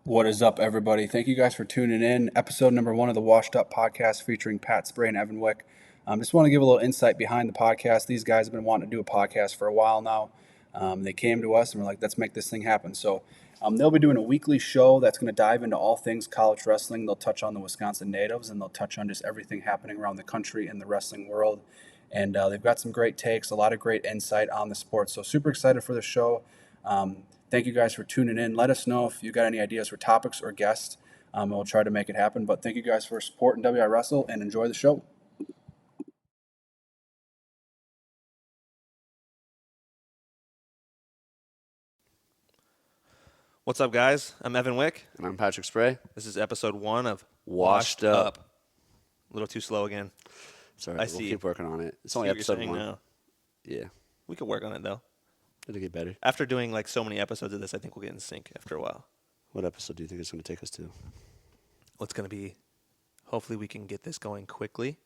What is up, everybody? Thank you guys for tuning in. Episode number 1 of the Washed Up podcast featuring Pat Spray and Evan Wick. Just want to give a little insight behind the podcast. These guys have been wanting to do a podcast for a while now. They came to us and were like, let's make this thing happen. So they'll be doing a weekly show that's going to dive into all things college wrestling. They'll touch on the Wisconsin natives and they'll touch on just everything happening around the country and the wrestling world. And they've got some great takes, a lot of great insight on the sport. So super excited for the show. Thank you guys for tuning in. Let us know if you got any ideas for topics or guests. We'll try to make it happen. But thank you guys for supporting WI Wrestle and enjoy the show. What's up, guys? I'm Evan Wick. And I'm Patrick Spray. This is episode 1 of Washed Up. A little too slow again. Sorry, I we'll see. keep working on it. It's See only what you're episode saying 1. now. Yeah, We could work on it, though. it'll get better. After doing like so many episodes of this, I think we'll get in sync after a while. What episode do you think it's going to take us to? Well, it's going to be, hopefully we can get this going quickly.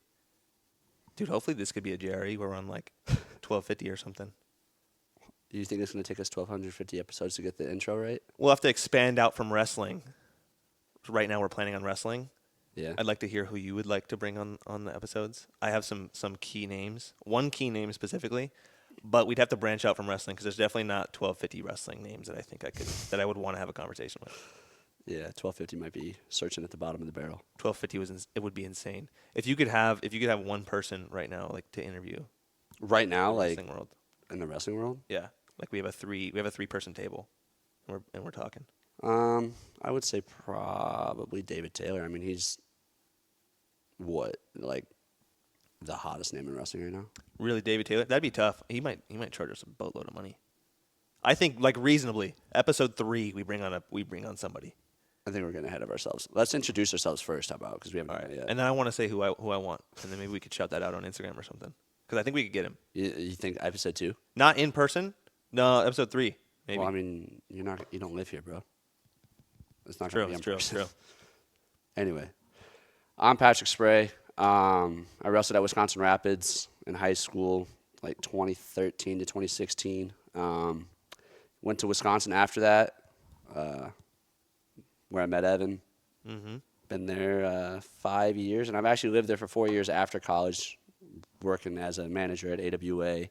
Dude, hopefully this could be a JRE where we're on like 1250 or something. Do you think it's going to take us 1,250 episodes to get the intro right? We'll have to expand out from wrestling. Right now we're planning on wrestling. Yeah. I'd like to hear who you would like to bring on the episodes. I have some key names, one key name specifically, but we'd have to branch out from wrestling because there's definitely not 1250 wrestling names that I think that I would want to have a conversation with. Yeah, 1,250 might be searching at the bottom of the barrel. 1250 it would be insane. If you could have one person right now like to interview Right now, in the like wrestling world. in the wrestling world, Yeah, like we have a 3-person table, and we're talking. I would say probably David Taylor. I mean, he's like the hottest name in wrestling right now. Really, David Taylor? That'd be tough. He might charge us a boatload of money. I think like reasonably. Episode 3, we bring on somebody. I think we're getting ahead of ourselves. Let's introduce ourselves first. How about? Because we haven't done it yet. And then I want to say who I want, and then maybe we could shout that out on Instagram or something. Because I think we could get him. You think episode 2? Not in person. No, episode 3. Maybe. Well, I mean, you don't live here, bro. It's not true. gonna be It's true. It's true. Anyway, I'm Patrick Spray. I wrestled at Wisconsin Rapids in high school, like 2013 to 2016. Went to Wisconsin after that, where I met Evan. Mm-hmm. Been there 5 years, and I've actually lived there for 4 years after college, working as a manager at AWA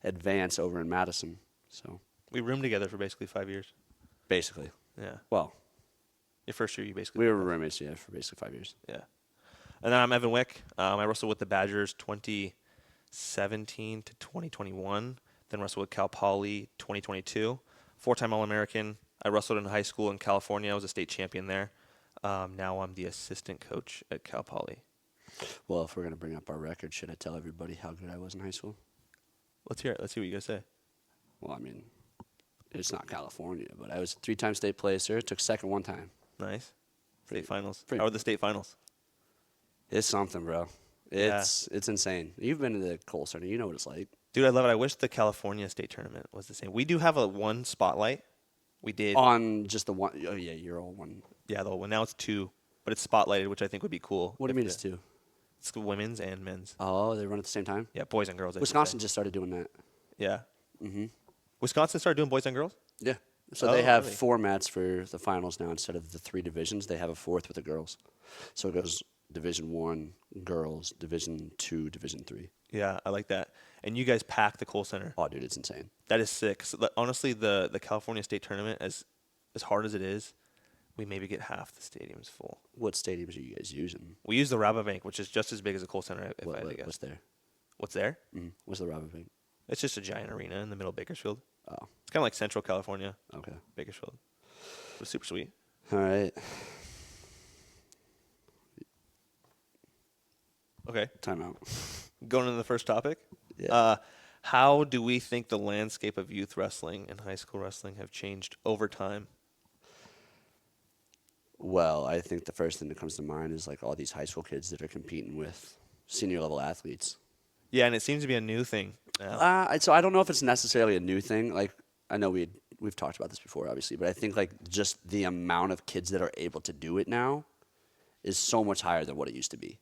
Advance over in Madison. So We roomed together for basically 5 years. basically, Yeah. well, Your first year, you basically. we were roommates, yeah, for basically 5 years. Yeah. And then I'm Evan Wick. I wrestled with the Badgers 2017 to 2021. Then wrestled with Cal Poly 2022. 4-time All-American. I wrestled in high school in California. I was a state champion there. Now I'm the assistant coach at Cal Poly. Well, if we're going to bring up our record, should I tell everybody how good I was in high school? Let's hear it. Let's see what you guys say. Well, I mean, it's not California, but I was a 3-time state placer. Took second one time. Nice. Pretty- State finals. pretty- How are the state finals? It's something, bro. It's insane. You've been to the Cole Center. You know what it's like. Dude, I love it. I wish the California state tournament was the same. We do have one spotlight. We did. On just the one. Oh, yeah, your old one. Yeah, the one. Now it's 2, but it's spotlighted, which I think would be cool. What do you mean it's 2? It's women's and men's. Oh, they run at the same time? Yeah, boys and girls. I should Wisconsin say. just started doing that. Yeah. Mm-hmm. Wisconsin started doing boys and girls? Yeah. So Oh, they have really? formats for the finals now. Instead of the 3 divisions, they have a 4th with the girls. So it goes Division 1, girls, Division 2, Division 3. Yeah, I like that. And you guys pack the Cole Center. Oh, dude, it's insane. That is sick. So, honestly, the California state tournament, as hard as it is, we maybe get half the stadiums full. What stadiums are you guys using? We use the Rabobank, which is just as big as the Cole Center, if I had to guess. What's there? What's there? What's the Robert Bank? It's just a giant arena in the middle of Bakersfield. Oh, It's kind of like Central California, okay. Bakersfield. It was super sweet. All right. Okay, Timeout. going into the first topic. Yeah. How do we think the landscape of youth wrestling and high school wrestling have changed over time? Well, I think the first thing that comes to mind is like all these high school kids that are competing with senior level athletes. Yeah, and it seems to be a new thing now. So I don't know if it's necessarily a new thing. Like I know we've talked about this before, obviously, but I think like just the amount of kids that are able to do it now is so much higher than what it used to be.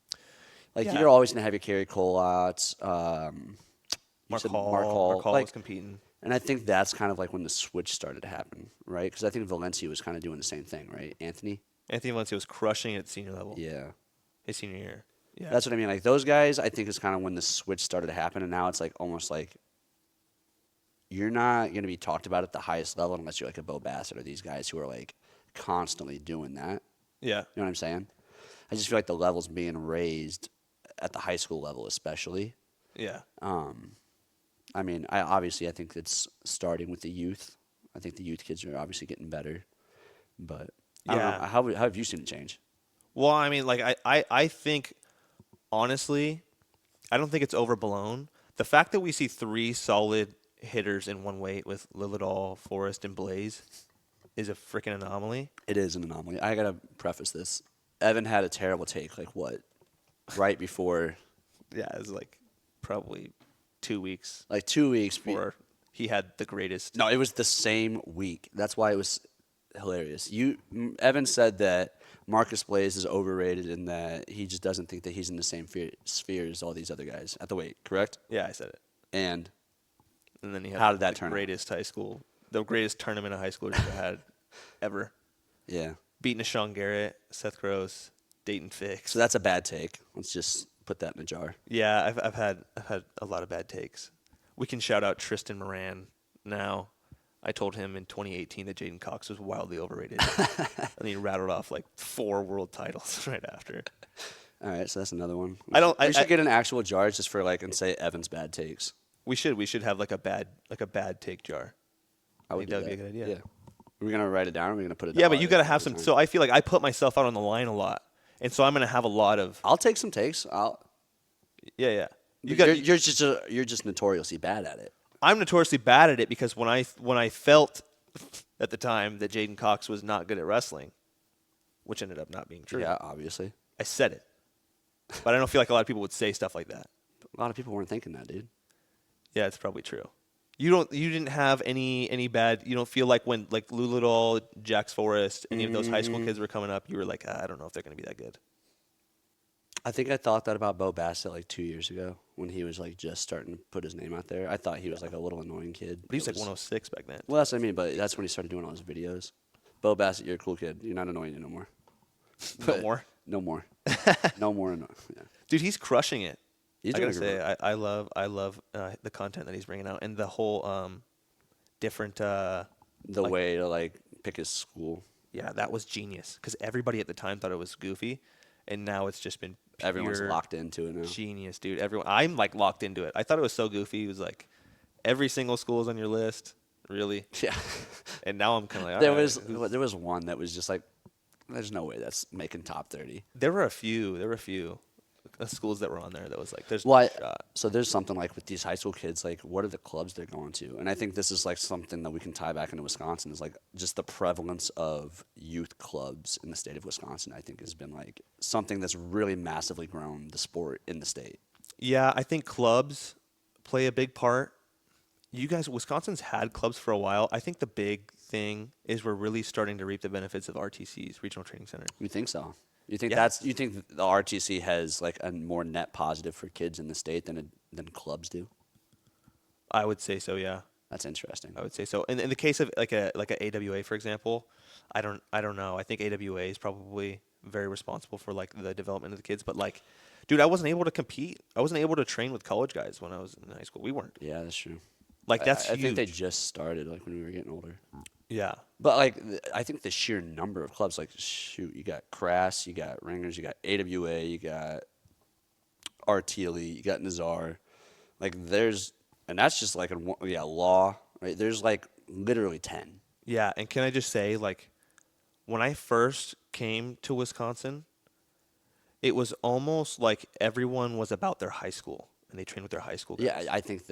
Like Yeah. you're always gonna have your Carrie Colots, Mark said Hall, Mark Hall. Mark Hall Like, was competing. And I think that's kind of like when the switch started to happen, right? Because I think Valencia was kind of doing the same thing, right? Anthony? Anthony Valencia was crushing it at senior level. Yeah. His senior year. Yeah. That's what I mean. Like those guys, I think is kind of when the switch started to happen. And now it's like almost like you're not going to be talked about at the highest level unless you're like a Bo Bassett or these guys who are like constantly doing that. Yeah. You know what I'm saying? I just feel like the level's being raised at the high school level, especially. Yeah. I mean, I think it's starting with the youth. I think the youth kids are obviously getting better, but I don't know. How have you seen it change? Well, I mean, like I think honestly, I don't think it's overblown. The fact that we see 3 solid hitters in one weight with Lilidol, Forrest, and Blaze is a freaking anomaly. It is an anomaly. I gotta preface this. Evan had a terrible take, like what, right before, Yeah, it was like probably 2 weeks like 2 weeks before he had the greatest. No, it was the same week. That's why it was hilarious. Evan said that Marcus Blaze is overrated and that he just doesn't think that he's in the same sphere as all these other guys at the weight. Correct? Yeah, I said it. And then he had how did that turn out? The greatest tournament of high schoolers we've had ever. Yeah. Beating a Sean Garrett, Seth Gross, Dayton Fix. So that's a bad take. Let's just put that in a jar. Yeah, I've had a lot of bad takes. We can shout out Tristan Moran now. I told him in 2018 that Jaden Cox was wildly overrated, and he rattled off like 4 world titles right after. All right, so that's another one. We should get an actual jar just for like and say Evan's bad takes. We should have like a bad take jar. I would think that would be a good idea. Yeah. Are we gonna write it down? Or are we gonna put it? Yeah, but you got to have some. So I feel like I put myself out on the line a lot, and so I'm gonna have a lot of. I'll take some takes. Yeah. You're just notoriously bad at it. I'm notoriously bad at it because when I felt at the time that Jaden Cox was not good at wrestling, which ended up not being true. Yeah, obviously. I said it, but I don't feel like a lot of people would say stuff like that. A lot of people weren't thinking that, dude. Yeah, it's probably true. You didn't have any bad. You don't feel like when like Lulidol, Jax Forrest, any of those high school kids were coming up, you were like, I don't know if they're going to be that good. I think I thought that about Bo Bassett like 2 years ago when he was like just starting to put his name out there. I thought he was like a little annoying kid. But he was like 106 back then. Well, that's what I mean, but that's when he started doing all his videos. Bo Bassett, you're a cool kid. You're not annoying no more. No more? No more. No more. No. Yeah. Dude, he's crushing it. He's I doing gotta a good say, work. I love the content that he's bringing out and the whole different. The way to like pick his school. Yeah, that was genius because everybody at the time thought it was goofy, and now it's just been Everyone's pure locked into it now. Genius, dude. I'm like locked into it. I thought it was so goofy. It was like every single school is on your list, really. Yeah. And now I'm kind of like there was one that was just like, there's no way that's making top 30. There were a few schools that were on there that was like, there's Well, no shot. so there's something like with these high school kids, like what are the clubs they're going to? And I think this is like something that we can tie back into Wisconsin is like just the prevalence of youth clubs in the state of Wisconsin. I think has been like something that's really massively grown the sport in the state. Yeah, I think clubs play a big part. You guys, Wisconsin's had clubs for a while. I think the big thing is we're really starting to reap the benefits of RTCs, Regional Training Center. You think so? You think Yeah. you think the RTC has like a more net positive for kids in the state than clubs do? I would say so, yeah. That's interesting. I would say so. In the case of like a AWA, for example, I don't know. I think AWA is probably very responsible for like the development of the kids. But like, dude, I wasn't able to compete. I wasn't able to train with college guys when I was in high school. We weren't. Yeah, that's true. Like that's I huge. think they just started like when we were getting older. Yeah. But like, I think the sheer number of clubs, like, shoot, you got Crass, you got Ringers, you got AWA, you got RTLE, you got Nazar. Like, and that's just like law, right? There's like literally 10. Yeah, and can I just say, like, when I first came to Wisconsin, it was almost like everyone was about their high school, and they trained with their high school guys. Yeah, I think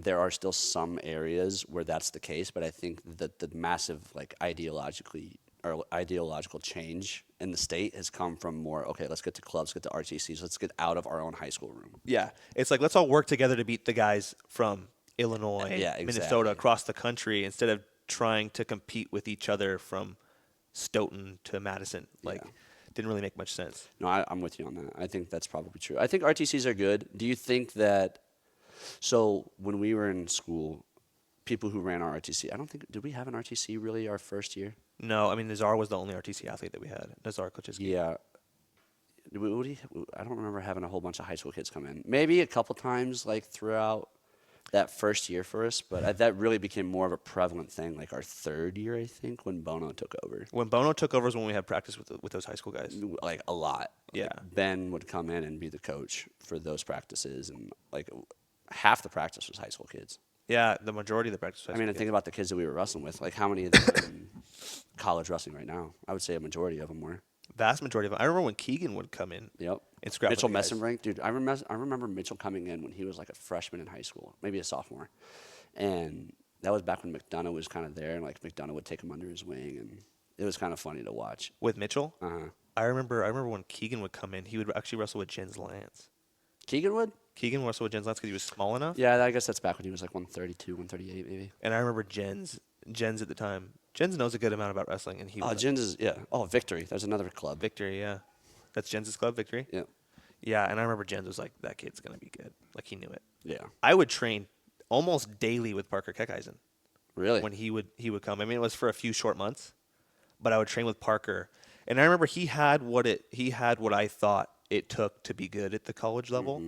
there are still some areas where that's the case, but I think that the massive like ideological change in the state has come from more, okay, let's get to clubs, get to RTCs, let's get out of our own high school room. Yeah, it's like let's all work together to beat the guys from Illinois, Yeah, exactly. Minnesota, across the country, instead of trying to compete with each other from Stoughton to Madison. Like, didn't really make much sense. No, I'm with you on that. I think that's probably true. I think RTCs are good. Do you think that So when we were in school, people who ran our RTC, I don't think, did we have an RTC really our first year? No, I mean Nazar was the only RTC athlete that we had. Nazar Kochiski. Yeah. I don't remember having a whole bunch of high school kids come in. Maybe a couple times, like throughout that first year for us, but that really became more of a prevalent thing, like our third year, I think, when Bono took over. When Bono took over is when we had practice with those high school guys. Like a lot. Yeah. Like Ben would come in and be the coach for those practices, and like half the practice was high school kids. Yeah, the majority of the practice. I mean, and think about the kids that we were wrestling with. Like, how many of them are in college wrestling right now? I would say a majority of them were. Vast majority of them. I remember when Keegan would come in. Yep. And scrap Mitchell with the guys. Messenbrink, dude. I remember Mitchell coming in when he was like a freshman in high school, maybe a sophomore, and that was back when McDonough was kind of there, and like McDonough would take him under his wing, and it was kind of funny to watch. With Mitchell. Uh-huh. I remember when Keegan would come in, he would actually wrestle with Jens Lance. Keegan would? Keegan wrestled with Jens Lance because he was small enough. Yeah, I guess that's back when he was like 132, 138 maybe. And I remember Jens at the time. Jens knows a good amount about wrestling, and he. Oh, Jens is Victory. There's another club. Victory, yeah. That's Jens's club, Victory. Yeah. Yeah, and I remember Jens was like, that kid's gonna be good. Like he knew it. Yeah. I would train almost daily with Parker Keckeisen. Really? When he would come. I mean, it was for a few short months, but I would train with Parker, and I remember he had what I thought it took to be good at the college level,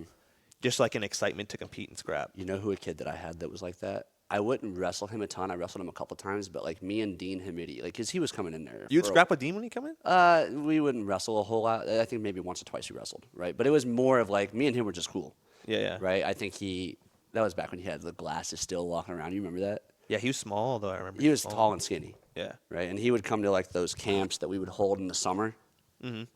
just like an excitement to compete and scrap. You know who a kid that I had that was like that? I wouldn't wrestle him a ton. I wrestled him a couple times, but like me and Dean Hamidi, like, cause he was coming in there. You'd scrap with Dean when he come in? We wouldn't wrestle a whole lot. I think maybe once or twice we wrestled, right? But it was more of like me and him were just cool. Yeah. Right? I think that was back when he had the glasses still walking around. You remember that? Yeah, he was small though. I remember He was small. tall and skinny. Yeah. Right? And he would come to like those camps that we would hold in the summer, and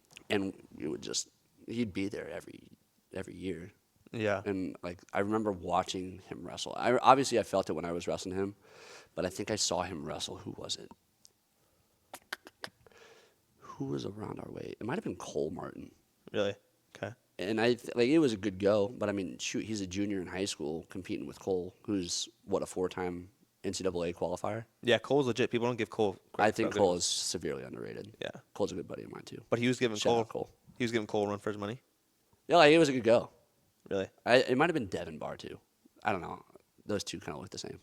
he'd be there every year. Yeah. And like I remember watching him wrestle. Obviously I felt it when I was wrestling him, but I think I saw him wrestle. Who was it? Who was around our weight? It might have been Cole Martin. Really? Okay. And it was a good go, but I mean, shoot, he's a junior in high school competing with Cole, who's a 4-time NCAA qualifier. Yeah, Cole's legit. People don't give Cole credit. I think Cole is severely underrated. Yeah. Cole's a good buddy of mine too. But he was giving Shout out Cole. He was giving Cole a run for his money. Yeah, like, it was a good go. Really? It might have been Devin Barr too. I don't know. Those two kind of look the same.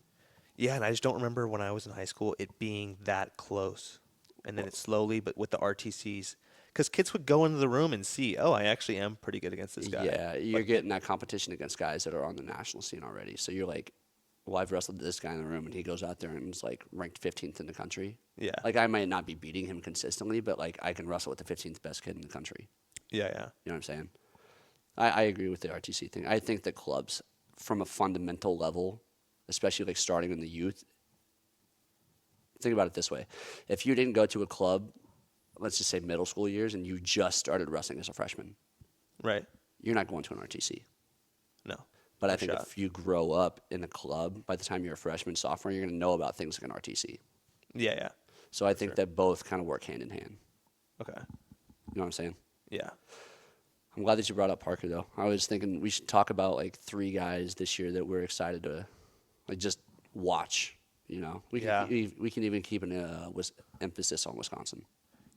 Yeah, and I just don't remember when I was in high school it being that close. And then it slowly, but with the RTCs, because kids would go into the room and see, oh, I actually am pretty good against this guy. Yeah, you're getting that competition against guys that are on the national scene already. So you're like, well, I've wrestled this guy in the room, and he goes out there and is like ranked 15th in the country. Yeah. Like I might not be beating him consistently, but like I can wrestle with the 15th best kid in the country. Yeah. You know what I'm saying? I agree with the RTC thing. I think that clubs, from a fundamental level, especially like starting in the youth, think about it this way. If you didn't go to a club, let's just say middle school years, and you just started wrestling as a freshman, Right. you're not going to an RTC. No. But I No think shot. if you grow up in a club, by the time you're a freshman, sophomore, you're going to know about things like an RTC. Yeah. So I think that both kind of work hand in hand. Okay. You know what I'm saying? Yeah. I'm glad that you brought up Parker, though. I was thinking we should talk about like 3 guys this year that we're excited to like just watch. You know, we can even keep an emphasis on Wisconsin.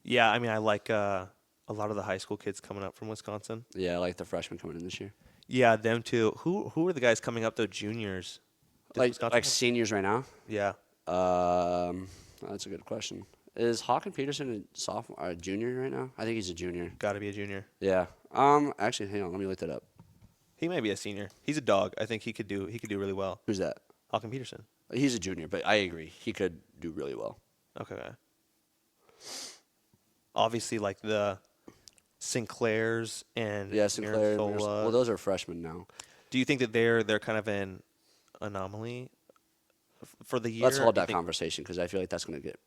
Yeah, I mean, I like a lot of the high school kids coming up from Wisconsin. Yeah, like the freshmen coming in this year. Yeah, them too. Who are the guys coming up though? Juniors. Does Wisconsin Like have- seniors right now. Yeah. That's a good question. Is Hawken Peterson a sophomore, a junior right now? I think he's a junior. Got to be a junior. Yeah. Actually, hang on. Let me look that up. He may be a senior. He's a dog. I think he could do really well. Who's that? Hawken Peterson. He's a junior, but I agree. He could do really well. Okay. Obviously, like the Sinclairs and Sinclair. Mirasola. Well, those are freshmen now. Do you think that they're kind of an anomaly for the year? Let's hold Do you that think- conversation because I feel like that's going to get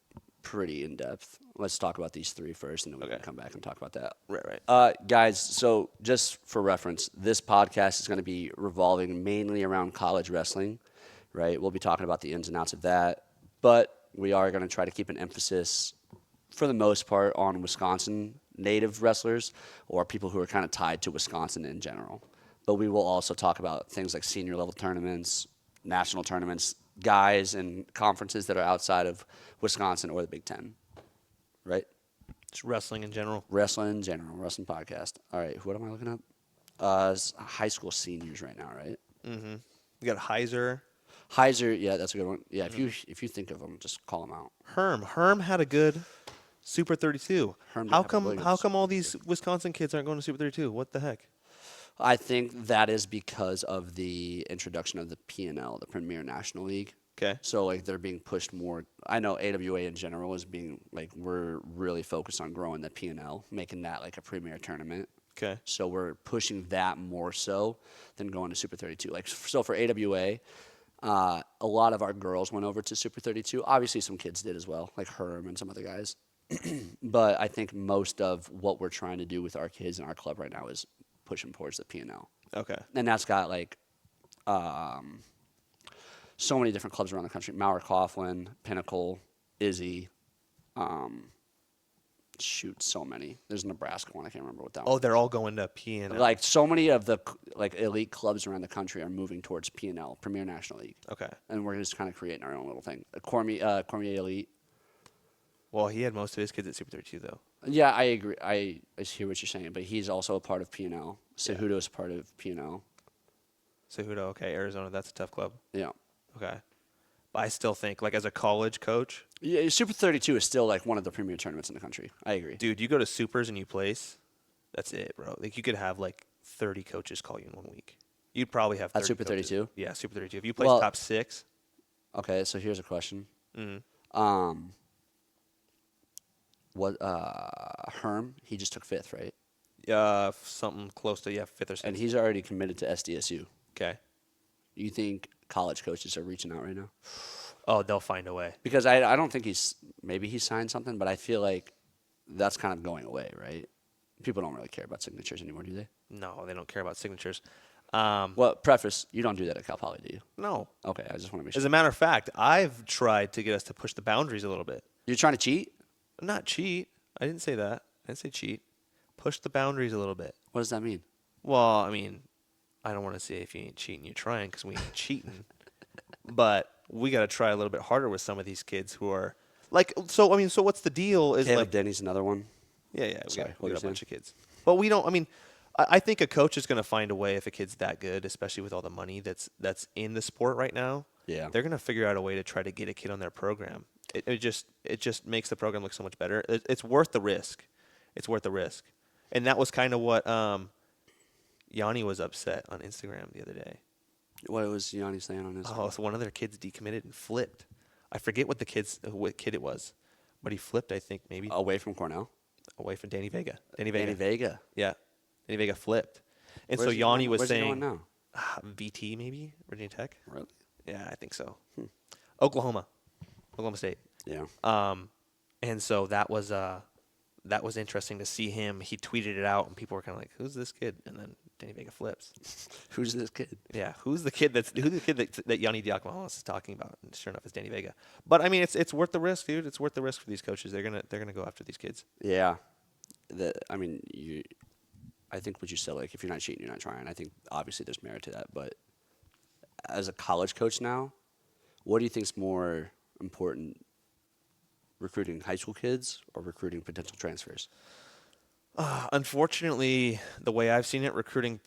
pretty in depth. Let's talk about these 3 first, and then we can Okay. come back and talk about that. Right. Guys, so just for reference, this podcast is going to be revolving mainly around college wrestling, right? We'll be talking about the ins and outs of that, but we are going to try to keep an emphasis, for the most part, on Wisconsin native wrestlers or people who are kind of tied to Wisconsin in general. But we will also talk about things like senior level tournaments, national tournaments, guys and conferences that are outside of Wisconsin or the Big Ten, right? Just wrestling in general. Wrestling in general, wrestling podcast. All right, what am I looking up? High school seniors right now, right? Mm-hmm. You got Heiser. Heiser, yeah, that's a good one. Yeah, if you think of them, just call them out. Herm had a good Super 32. Herm did How have a really come good all these Wisconsin kids aren't going to Super 32? What the heck? I think that is because of the introduction of the P&L, the Premier National League. Okay. So like they're being pushed more. I know AWA in general is being like we're really focused on growing the P&L, making that like a premier tournament. Okay. So we're pushing that more so than going to Super 32. Like so for AWA, a lot of our girls went over to Super 32. Obviously some kids did as well, like Herm and some other guys. But I think most of what we're trying to do with our kids in our club right now is pushing towards the P&L. Okay. And that's got like so many different clubs around the country. Mauer Coughlin, Pinnacle, Izzy. So many. There's a Nebraska one. I can't remember what that one. Oh, they're all going to P&L. Like so many of the like elite clubs around the country are moving towards P&L, Premier National League. Okay. And we're just kind of creating our own little thing. Cormier Elite. Well, he had most of his kids at Super 32 though. Yeah, I agree. I hear what you're saying, but he's also a part of P&L. Cejudo is part of P&L. Cejudo, okay. Arizona, that's a tough club. Yeah. Okay. But I still think, like, as a college coach, Yeah, Super 32 is still like one of the premier tournaments in the country. I agree. dude, you go to Supers and you place, that's it, bro. Like, you could have, like, 30 coaches call you in 1 week. You'd probably have 30 At Super coaches. 32? Yeah, Super 32. If you place Well- top 6, Okay, so here's a question. mm-hmm. What Herm? He just took 5th, right? Something close to, 5th or 6th. And he's already committed to SDSU. Okay. You think college coaches are reaching out right now? Oh, they'll find a way. Because I don't think maybe he signed something, but I feel like that's kind of going away, right? People don't really care about signatures anymore, do they? No, they don't care about signatures. Well, preface, you don't do that at Cal Poly, do you? No. Okay, I just want to make sure. As a matter of fact, I've tried to get us to push the boundaries a little bit. You're trying to cheat? Not cheat. I didn't say that. I didn't say cheat. Push the boundaries a little bit. What does that mean? Well, I mean, I don't want to say if you ain't cheating, you're trying, because we ain't cheating. But we got to try a little bit harder with some of these kids who are like. So I mean, so what's the deal? Is Caleb like, Denny's another one. yeah. Sorry, We what got were a you bunch of kids, but we don't. I mean, I think a coach is going to find a way if a kid's that good, especially with all the money that's in the sport right now. Yeah. They're going to figure out a way to try to get a kid on their program. It just makes the program look so much better. It's worth the risk. It's worth the risk. And that was kind of what Yanni was upset on Instagram the other day. What was Yanni saying on his? Oh, so one of their kids decommitted and flipped. I forget what kid it was, but he flipped. I think maybe Away from Cornell? away from Danny Vega. Danny Vega. Yeah, Danny Vega flipped. And Where's so he Yanni going- was where's he saying, going now? VT maybe Virginia Tech. Really? Yeah, I think so. Oklahoma State. Yeah. And so that was interesting to see him. He tweeted it out, and people were kind of like, "Who's this kid?" And then Danny Vega flips. Who's this kid? Yeah, who's the kid that Yanni Diakomalis is talking about? And sure enough, it's Danny Vega. But I mean, it's worth the risk, dude. It's worth the risk for these coaches. They're gonna go after these kids. Yeah. I think what you said, like, if you're not cheating, you're not trying. I think obviously there's merit to that. But as a college coach now, what do you think's more important, recruiting high school kids or recruiting potential transfers? Unfortunately, the way I've seen it, recruiting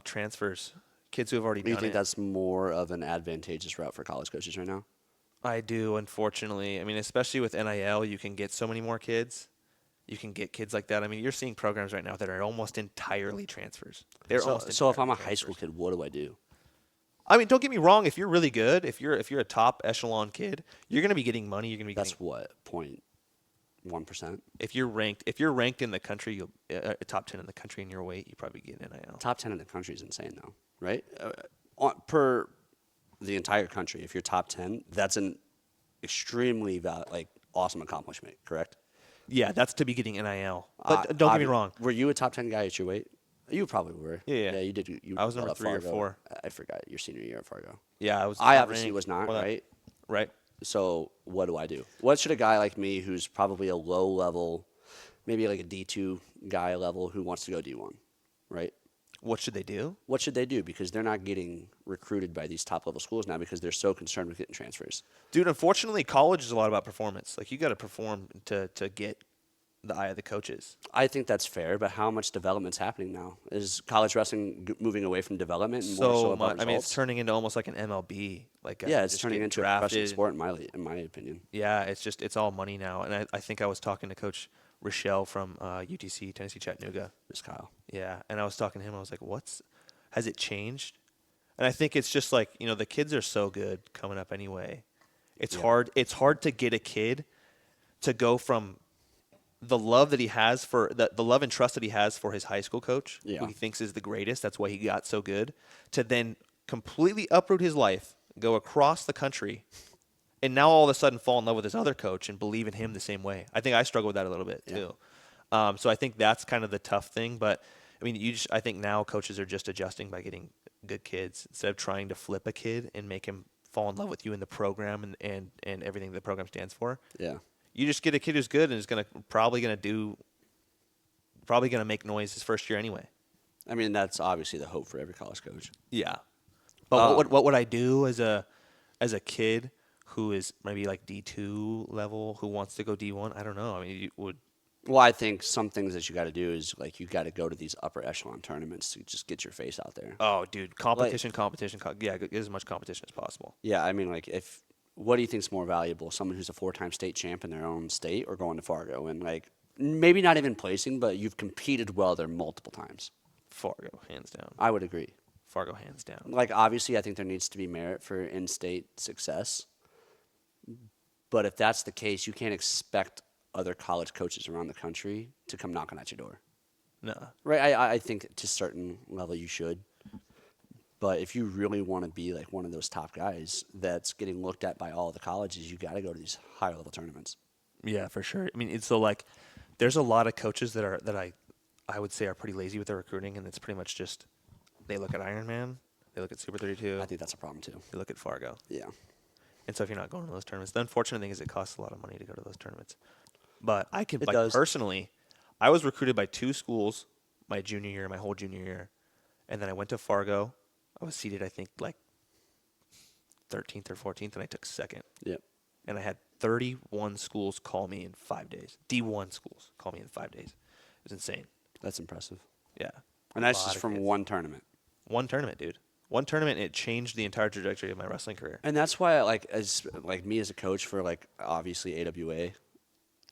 transfers, kids who have already Do you done think it. that's more of an advantageous route for college coaches right now? I do, unfortunately. I mean, especially with NIL, you can get so many more kids. You can get kids like that. I mean, you're seeing programs right now that are almost entirely transfers. So if I'm a high school kid, what do I do? I mean, don't get me wrong. If you're really good, if you're a top echelon kid, you're going to be getting money. You're going to be That's getting. what, 0.1%? If you're ranked in the country, you'll top 10 in the country in your weight, you probably get NIL. Top 10 in the country is insane, though, right? Per the entire country, if you're top 10, that's an extremely awesome accomplishment, correct? Yeah, that's to be getting NIL. But don't get me wrong. Were you a top 10 guy at your weight? You probably were. Yeah. you did. You I was were number at 3 or Fargo. 4. I forgot your senior year at Fargo. Yeah, I was. I top obviously ranked. was not, Well, right? Right. So what do I do? What should a guy like me, who's probably a low level, maybe like a D2 guy level, who wants to go D1, right? What should they do? What should they do? Because they're not getting recruited by these top level schools now because they're so concerned with getting transfers. Dude, unfortunately, college is a lot about performance. Like, you got to perform to get the eye of the coaches. I think that's fair, but how much development's happening now? Is college wrestling moving away from development and more so about I mean, it's results? turning into almost like an MLB. Like guys Yeah, are it's just turning getting into a professional drafted. sport in my opinion. Yeah, it's all money now. And I think I was talking to Coach Rochelle from UTC, Tennessee Chattanooga. Miss Kyle. Yeah, and I was talking to him. I was like, has it changed? And I think it's just like, the kids are so good coming up anyway. It's hard. It's hard to get a kid to go from the love that he has for the love and trust that he has for his high school coach, who he thinks is the greatest. That's why he got so good, to then completely uproot his life, go across the country, and now all of a sudden fall in love with his other coach and believe in him the same way. I think I struggle with that a little bit too. So I think that's kind of the tough thing. But I mean, I think now coaches are just adjusting by getting good kids instead of trying to flip a kid and make him fall in love with you in the program and everything the program stands for. Yeah. You just get a kid who's good and is probably gonna make noise his first year anyway. I mean, that's obviously the hope for every college coach. Yeah. But what would I do as a kid who is maybe like D2 level who wants to go D1? I don't know. I mean, you would. Well, I think some things that you got to do is like you got to go to these upper echelon tournaments to just get your face out there. Oh, dude, competition. Yeah, get as much competition as possible. Yeah, I mean, like what do you think's more valuable? Someone who's a 4-time state champ in their own state, or going to Fargo and like maybe not even placing, but you've competed well there multiple times. Fargo, hands down. I would agree. Fargo, hands down. Like obviously, I think there needs to be merit for in-state success. But if that's the case, you can't expect other college coaches around the country to come knocking at your door. No. Right? I think to a certain level you should. But if you really want to be like one of those top guys that's getting looked at by all the colleges, you got to go to these higher level tournaments. Yeah, for sure. I mean, it's so like there's a lot of coaches that I would say are pretty lazy with their recruiting, and it's pretty much just they look at Ironman, they look at Super 32, I think that's a problem too. they look at Fargo. Yeah. And so if you're not going to those tournaments, the unfortunate thing is it costs a lot of money to go to those tournaments. But I can, It like, does. personally, I was recruited by 2 schools my whole junior year. And then I went to Fargo. I was seated, I think, like 13th or 14th, and I took second. Yep. And I had 31 schools call me in 5 days. D1 schools call me in 5 days. It was insane. That's impressive. Yeah. And that's A lot just of from kids. one tournament. One tournament, dude. One tournament, and it changed the entire trajectory of my wrestling career. And that's why, like, as like me as a coach for like obviously AWA,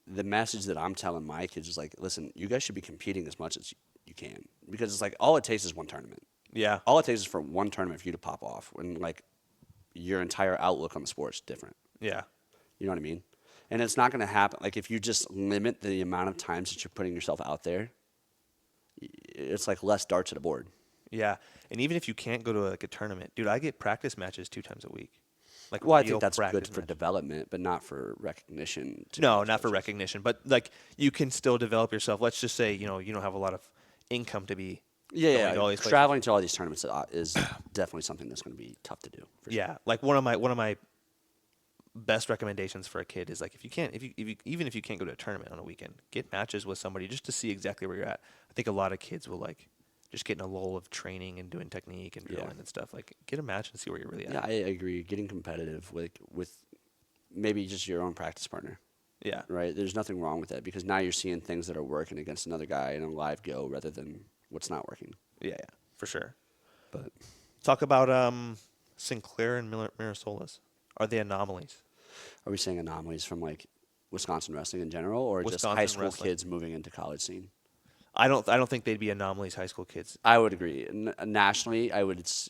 the message that I'm telling my kids is like, listen, you guys should be competing as much as you can, because it's like all it takes is one tournament. Yeah. All it takes is for one tournament for you to pop off, when like your entire outlook on the sport is different. Yeah. You know what I mean? And it's not going to happen. Like if you just limit the amount of times that you're putting yourself out there, it's like less darts at a board. Yeah. And even if you can't go to like a tournament, dude, I get practice matches 2 times a week. Like, Well, I real think that's good practice for matches. development, but not for recognition. to No, college not for coaches. recognition, but like you can still develop yourself. Let's just say, you don't have a lot of income to be Yeah, going to all these places. traveling to all these tournaments is definitely something that's going to be tough to do. For sure. Yeah, like one of my best recommendations for a kid is like if you even if you can't go to a tournament on a weekend, get matches with somebody just to see exactly where you're at. I think a lot of kids will like just get in a lull of training and doing technique and drilling and stuff. Like get a match and see where you're really at. Yeah, I agree. Getting competitive with maybe just your own practice partner, Yeah. right? There's nothing wrong with that, because now you're seeing things that are working against another guy in a live go rather than what's not working. Yeah, for sure. But Talk about Sinclair and Mirasolas. Are they anomalies? are we saying anomalies from like Wisconsin wrestling in general, or just Wisconsin high school wrestling. kids moving into college scene? I don't think they'd be anomalies, high school kids. I would agree. Nationally, it's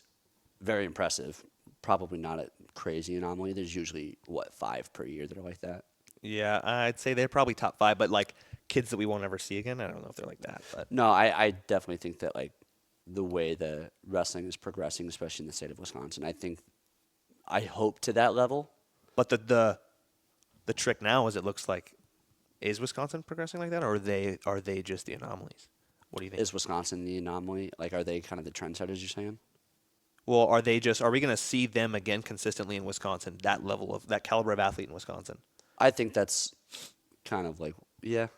very impressive. Probably not a crazy anomaly. There's usually 5 per year that are like that. Yeah, I'd say they're probably top 5, but like kids that we won't ever see again, I don't know if they're like that. But No, I definitely think that like the way the wrestling is progressing, especially in the state of Wisconsin, I hope to that level. but the trick now is it looks like is Wisconsin progressing like that, or are they just the anomalies? What do you think? Is Wisconsin the anomaly? Like, are they kind of the trendsetters? You're saying? Well, are we going to see them again consistently in Wisconsin? That level of that caliber of athlete in Wisconsin? I think that's kind of like Because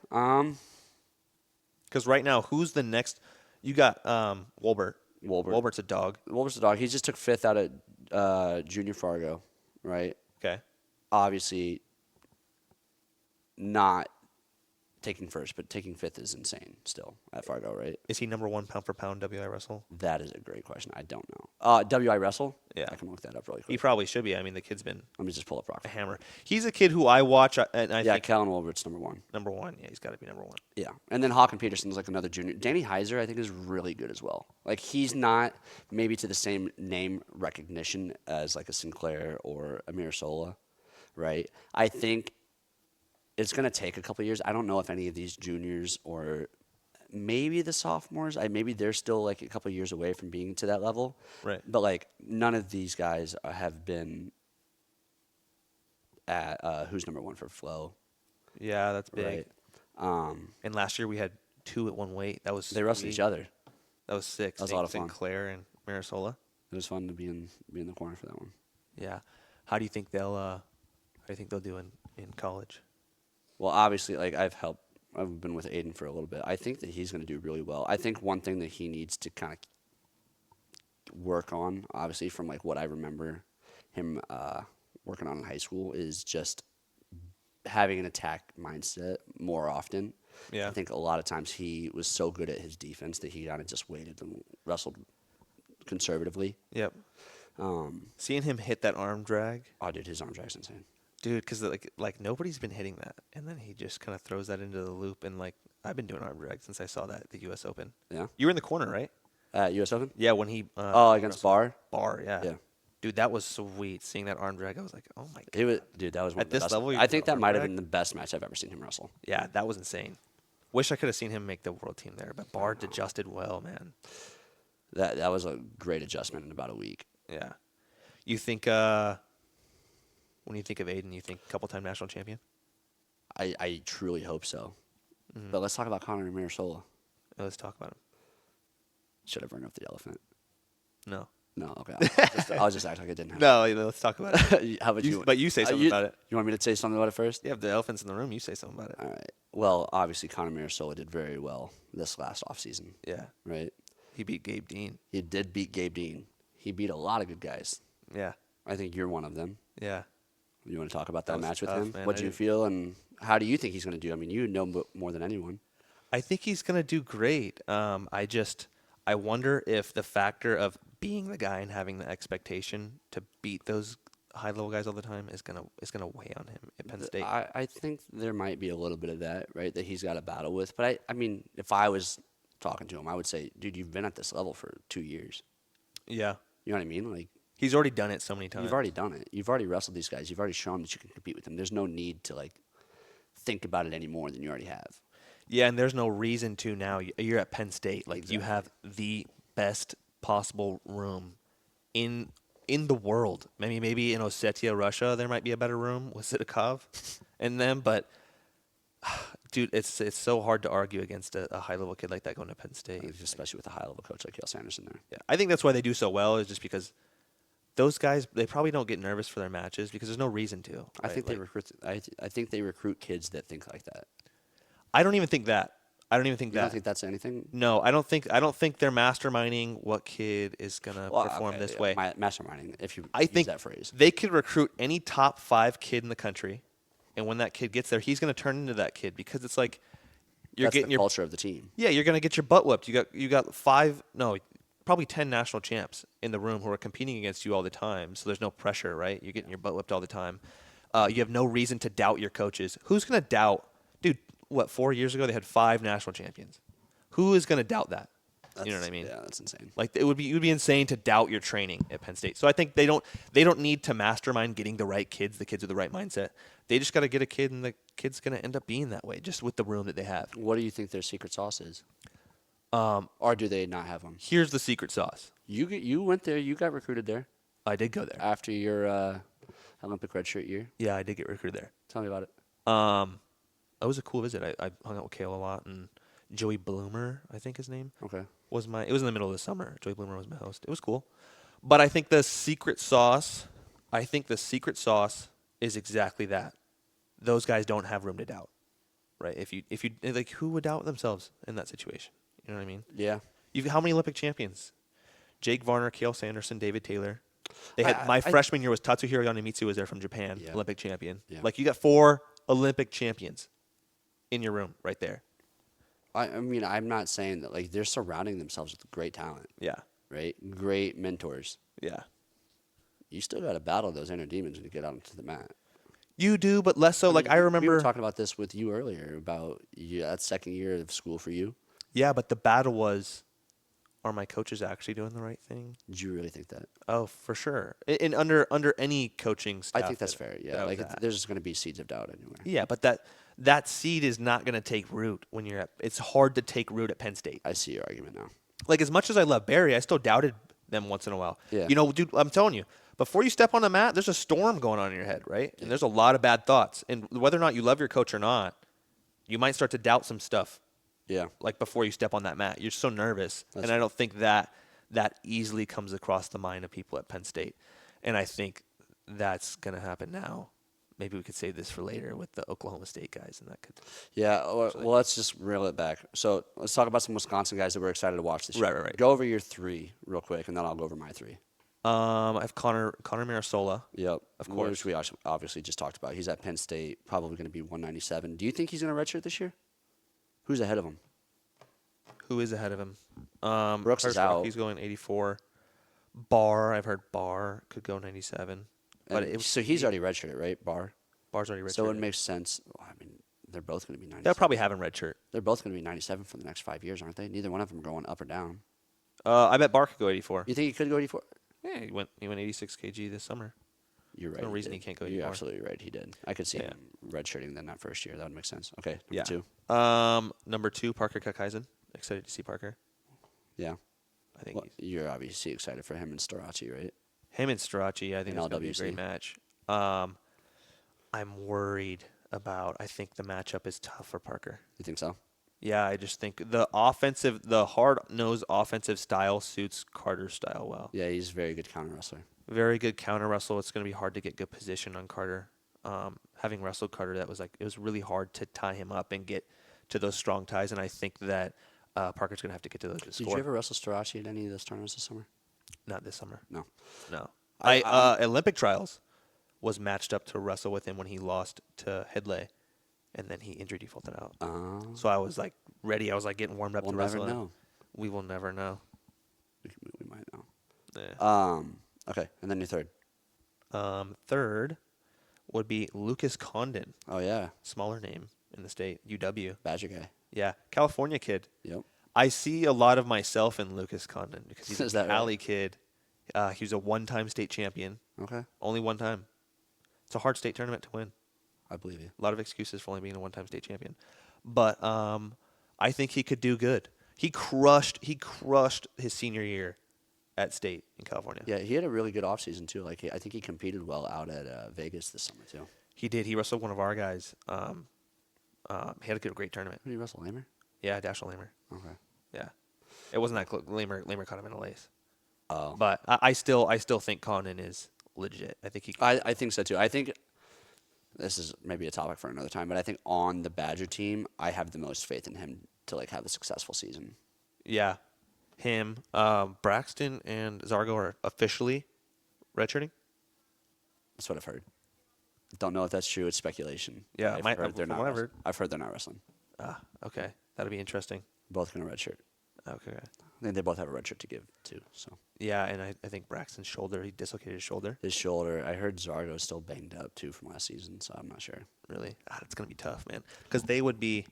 right now, who's the next? You got Wolbert. Wolbert. Wolbert's a dog. Wolbert's the dog. He just took 5th out at Junior Fargo, right? Okay. Obviously, not taking first, but taking fifth is insane still at Fargo, right? Is he number 1 pound for pound WI wrestle? That is a great question. I don't know. WI wrestle? Yeah. I can look that up really quick. He probably should be. I mean, the kid's been Let me just pull up a Rokfin. hammer. He's a kid who I watch, and I Yeah, think Kellen Wolbert's number 1. number 1. Yeah, he's got to be number 1. Yeah, and then Hawken Peterson's like another junior. Danny Heiser, I think, is really good as well. Like, he's not maybe to the same name recognition as like a Sinclair or a Mirasola, right? I think it's going to take a couple years. I don't know if any of these juniors or maybe the sophomores, maybe they're still like a couple years away from being to that level. Right. But like none of these guys have been at who's number 1 for Flow, Yeah, that's big. right? And last year we had 2 at one weight. That was They wrestled each other. That was sick. That was a lot of fun. Sinclair and Mirasola. It was fun to be in the corner for that one. Yeah. How do you think they'll do in college? Well, obviously, like I've been with Aiden for a little bit. I think that he's going to do really well. I think one thing that he needs to kind of work on, obviously, from like what I remember him working on in high school, is just having an attack mindset more often. Yeah. I think a lot of times he was so good at his defense that he kind of just waited and wrestled conservatively. Yep. Seeing him hit that arm drag, Oh, dude, his arm drag's insane. dude, because like nobody's been hitting that, and then he just kind of throws that into the loop, and like I've been doing arm drag since I saw that at the U.S. Open. Yeah. You were in the corner, right? U.S. Open? Yeah, when he Against Barr? Barr, yeah. Yeah. Dude, that was sweet. Seeing that arm drag, I was like, oh my god. It was, dude, that was one At of the this best. level, you I do think the that arm might have drag? been the best match I've ever seen him wrestle. Yeah, that was insane. Wish I could have seen him make the world team there, but Bard adjusted well, man. That was a great adjustment in about a week. Yeah. You think when you think of Aiden, you think couple-time national champion? I truly hope so. Mm-hmm. But let's talk about Connor Mirasola. Let's talk about him. Should I bring up the elephant? No. No, okay. I'll just act like it didn't happen. No, let's talk about it. How about you? But you say something about it. You want me to say something about it first? Yeah, if the elephant's in the room, you say something about it. All right. Well, obviously, Connor Mirasola did very well this last offseason, Yeah. right? He beat Gabe Dean. He did beat Gabe Dean. He beat a lot of good guys. Yeah. I think you're one of them. Yeah. You want to talk about that was match with tough, him? man. What do you feel, and how do you think he's going to do? I mean, you know more than anyone. I think he's going to do great. I wonder if the factor of being the guy and having the expectation to beat those high-level guys all the time is gonna weigh on him at Penn State. I think there might be a little bit of that, right, that he's got to battle with. But I mean, if I was talking to him, I would say, dude, you've been at this level for 2 years. Yeah. You know what I mean? Like, He's already done it so many times. you've already done it. You've already wrestled these guys. You've already shown that you can compete with them. There's no need to, like, think about it any more than you already have. Yeah, and there's no reason to now. You're at Penn State. Like, you Exactly. have the best possible room in the world. Maybe in Ossetia, Russia, there might be a better room with Sidakov and them, but dude, it's so hard to argue against a high-level kid like that going to Penn State. Especially with a high-level coach like Cale Sanderson there. Yeah, I think that's why they do so well, is just because those guys, they probably don't get nervous for their matches because there's no reason to. I right? think they Like, recruit. I think they recruit kids that think like that. I don't even think that. I don't even think You that. don't think that's anything? No, I don't think they're masterminding what kid is gonna perform okay, this yeah, way. Masterminding, if you I use think that phrase. they could recruit any top 5 kid in the country, and when that kid gets there, he's gonna turn into that kid because it's like you're That's getting the your culture of the team. yeah, you're gonna get your butt whipped. You got probably 10 national champs in the room who are competing against you all the time. So there's no pressure, right? You're getting your butt whipped all the time. You have no reason to doubt your coaches. Who's gonna doubt? Dude, 4 years ago they had 5 national champions. Who is gonna doubt that? You know what I mean? Yeah, that's insane. Like it would be insane to doubt your training at Penn State. So I think they don't need to mastermind getting the right kids, the kids with the right mindset. They just got to get a kid, and the kid's gonna end up being that way, just with the room that they have. What do you think their secret sauce is? Or do they not have one? Here's the secret sauce. You went there. You got recruited there I did go there. after your Olympic redshirt year. Yeah, I did get recruited there. Tell me about it. It was a cool visit. I hung out with Kale a lot, and Joey Bloomer, I think his name, Okay. it was in the middle of the summer. Joey Bloomer was my host. It was cool. But I think the secret sauce is exactly that. Those guys don't have room to doubt. Right? If you like, who would doubt themselves in that situation? You know what I mean? Yeah. How many Olympic champions? Jake Varner, Cale Sanderson, David Taylor. They had I- freshman year was Tatsuhiro Yonemitsu was there from Japan, Yeah. Olympic champion. Yeah. Like, you got 4 Olympic champions. in your room right there. I mean, I'm not saying that. Like, they're surrounding themselves with great talent, Yeah. right? Great mentors. Yeah. You still got to battle those inner demons when you get out onto the mat. You do, but less so. Like, I We were remember. talking about this with you earlier about that second year of school for you. Yeah, but the battle was, are my coaches actually doing the right thing? Did you really think that? Oh, for sure. In under any coaching I staff. think that's fair. Yeah, like there's going to be seeds of doubt anywhere. Yeah, but that seed is not going to take root when you're at. It's hard to take root at Penn State. I see your argument now. Like, as much as I love Barry, I still doubted them once in a while. Yeah. You know, dude, I'm telling you, before you step on the mat, there's a storm going on in your head, right? And there's a lot of bad thoughts. And whether or not you love your coach or not, you might start to doubt some stuff. Yeah. Like, before you step on that mat, you're so nervous. And I don't think that easily comes across the mind of people at Penn State. And I think that's going to happen now. Maybe we could save this for later with the Oklahoma State guys, and that could. Yeah. Well, let's just reel it back. So let's talk about some Wisconsin guys that we're excited to watch this year. Right. Go over your 3 real quick, and then I'll go over my 3. I have Connor Marasola. Yep. Of course. Which we obviously just talked about. He's at Penn State, probably going to be 197. Do you think he's going to redshirt this year? Who's ahead of him? Who is ahead of him? Brooks is out. He's going 84. I've heard Barr could go 97. But So he's already redshirted, right? Barr's already redshirted. So it makes sense. Well, I mean, they're both going to be 97. They'll probably have him redshirt. They're both going to be 97 for the next 5 years, aren't they? Neither one of them are going up or down. I bet Barr could go 84. You think he could go 84? Yeah, he went 86 kg this summer. You're right. No reason he can't go You're 84. absolutely right. He did. I could see him redshirting then that first year. That would make sense. Okay, number Yeah. 2. Number 2, Parker Kukheisen. Excited to see Parker. Yeah. I think Well, you're obviously excited for him and Storaci, right? him and Strachey, I think And it's going to be a great LWC. match. I'm worried about. I think the matchup is tough for Parker. You think so? Yeah, I just think the hard-nosed offensive style suits Carter's style well. Yeah, he's a very good counter wrestler. Very good counter wrestle. It's going to be hard to get good position on Carter. Having wrestled Carter, it was really hard to tie him up and get to those strong ties. And I think that Parker's going to have to get to those. Did you ever wrestle Storaci at any of those tournaments this summer? Not this summer. No. No. Olympic trials was matched up to wrestle with him when he lost to Headley, and then he injury defaulted out. So I was like ready. I was like getting warmed up We'll to never wrestle him. know. We will never know. We might know. Yeah. Okay, and then your 3rd. Third would be Lucas Condon, Oh, yeah. smaller name in the state, UW. Badger guy. Yeah, California kid. Yep. I see a lot of myself in Lucas Condon because he's Is a that right? Cali kid. He was a one-time state champion. Okay. Only one time. It's a hard state tournament to win. I believe you. A lot of excuses for only being a one-time state champion. But I think he could do good. He crushed his senior year at State in California. Yeah, he had a really good offseason, too. Like, I think he competed well out at Vegas this summer, too. He did. He wrestled one of our guys. He had a great tournament. Who did he wrestle, Lamer? Yeah, Dashiell Lamer. Okay. Yeah. It wasn't that close. Lamer caught him in a lace. Oh. But I still think Condon is legit. I think he can. I think so, too. I think this is maybe a topic for another time, but I think on the Badger team, I have the most faith in him to, like, have a successful season. Yeah. Him, Braxton, and Zargo are officially redshirting. That's what I've heard. Don't know if that's true. It's speculation. Yeah, I've heard they're from not. what I've heard. I've heard they're not wrestling. Okay. That'll be interesting. Both going to redshirt. Okay. I think they both have a redshirt to give too. So Yeah, and I think Braxton's shoulder, he dislocated his shoulder. his shoulder. I heard Zargo's still banged up too from last season, so I'm not sure. Really? It's going to be tough, man. Because they would be.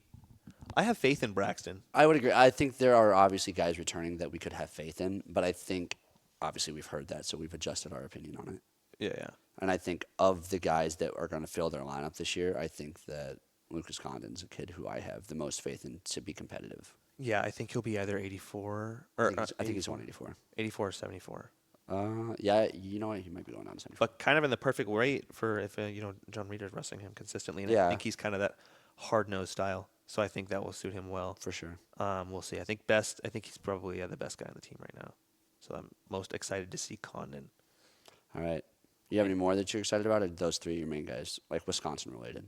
I have faith in Braxton. I would agree. I think there are obviously guys returning that we could have faith in, but I think obviously we've heard that, so we've adjusted our opinion on it. Yeah. And I think of the guys that are going to fill their lineup this year, I think that Lucas Condon's a kid who I have the most faith in to be competitive. Yeah, I think he'll be either 84 or I think he's 184. 84 or 74. Yeah, you know what? He might be going down to 74. But kind of in the perfect weight for if John Reeder's wrestling him consistently. And Yeah. I think he's kind of that hard-nosed style. So I think that will suit him well. For sure. We'll see. I think he's probably the best guy on the team right now. So I'm most excited to see Condon. All right. You have any more that you're excited about, or those 3 your main guys, like Wisconsin related?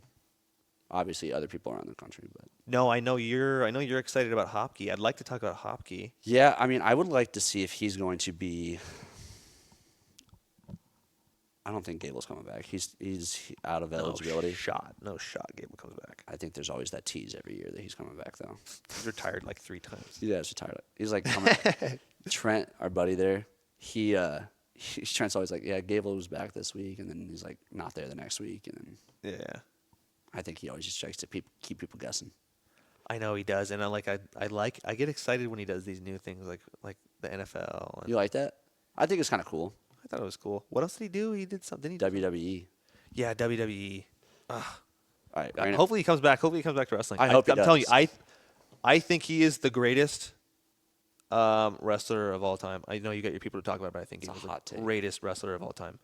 Obviously, other people around the country, but No, I know you're excited about Hopke. I'd like to talk about Hopke. yeah, I mean, I would like to see if he's going to be I don't think Gable's coming back. He's out of eligibility. No shot. Gable comes back. I think there's always that tease every year that he's coming back though. He's retired like 3 times. Yeah, he's retired. He's like coming. Trent, our buddy there, Trent's always like, yeah, Gable was back this week, and then he's like not there the next week, and then Yeah. I think he always just tries to keep people guessing. I know he does, and I get excited when he does these new things like the NFL. And You like that? I think it's kind of cool. I thought it was cool. What else did he do? He did something. WWE. Yeah, WWE. All right. Hopefully he comes back. Hopefully he comes back to wrestling. I hope he I'm telling you, does. I think he is the greatest wrestler of all time. I know you got your people to talk about it, but I think It's he's a the hot take. greatest wrestler of all time.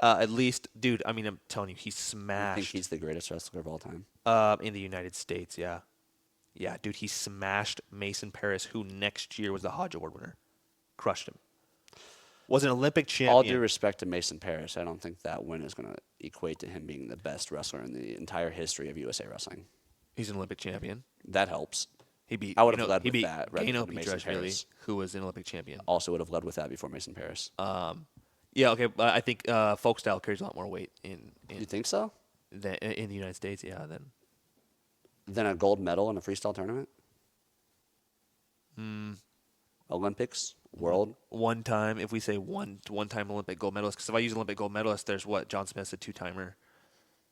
At least, dude. I mean, I'm telling you, he I smashed. think he's the greatest wrestler of all time. In the United States, yeah. Yeah, dude, he smashed Mason Paris, who next year was the Hodge Award winner. Crushed him. Was an Olympic champion. All due respect to Mason Paris, I don't think that win is going to equate to him being the best wrestler in the entire history of USA Wrestling. He's an Olympic champion. That helps. He beat. I would have you know, led he with beat that rather Gano than Mason Petrashvili, Paris. who was an Olympic champion. Also would have led with that before Mason Paris. Yeah, okay, but I think folk style carries a lot more weight in You think so? in the United States. Yeah, Then a gold medal in a freestyle tournament? Olympics? World? one time. If we say one-time Olympic gold medalist, because if I use Olympic gold medalist, there's what John Smith's a 2-timer.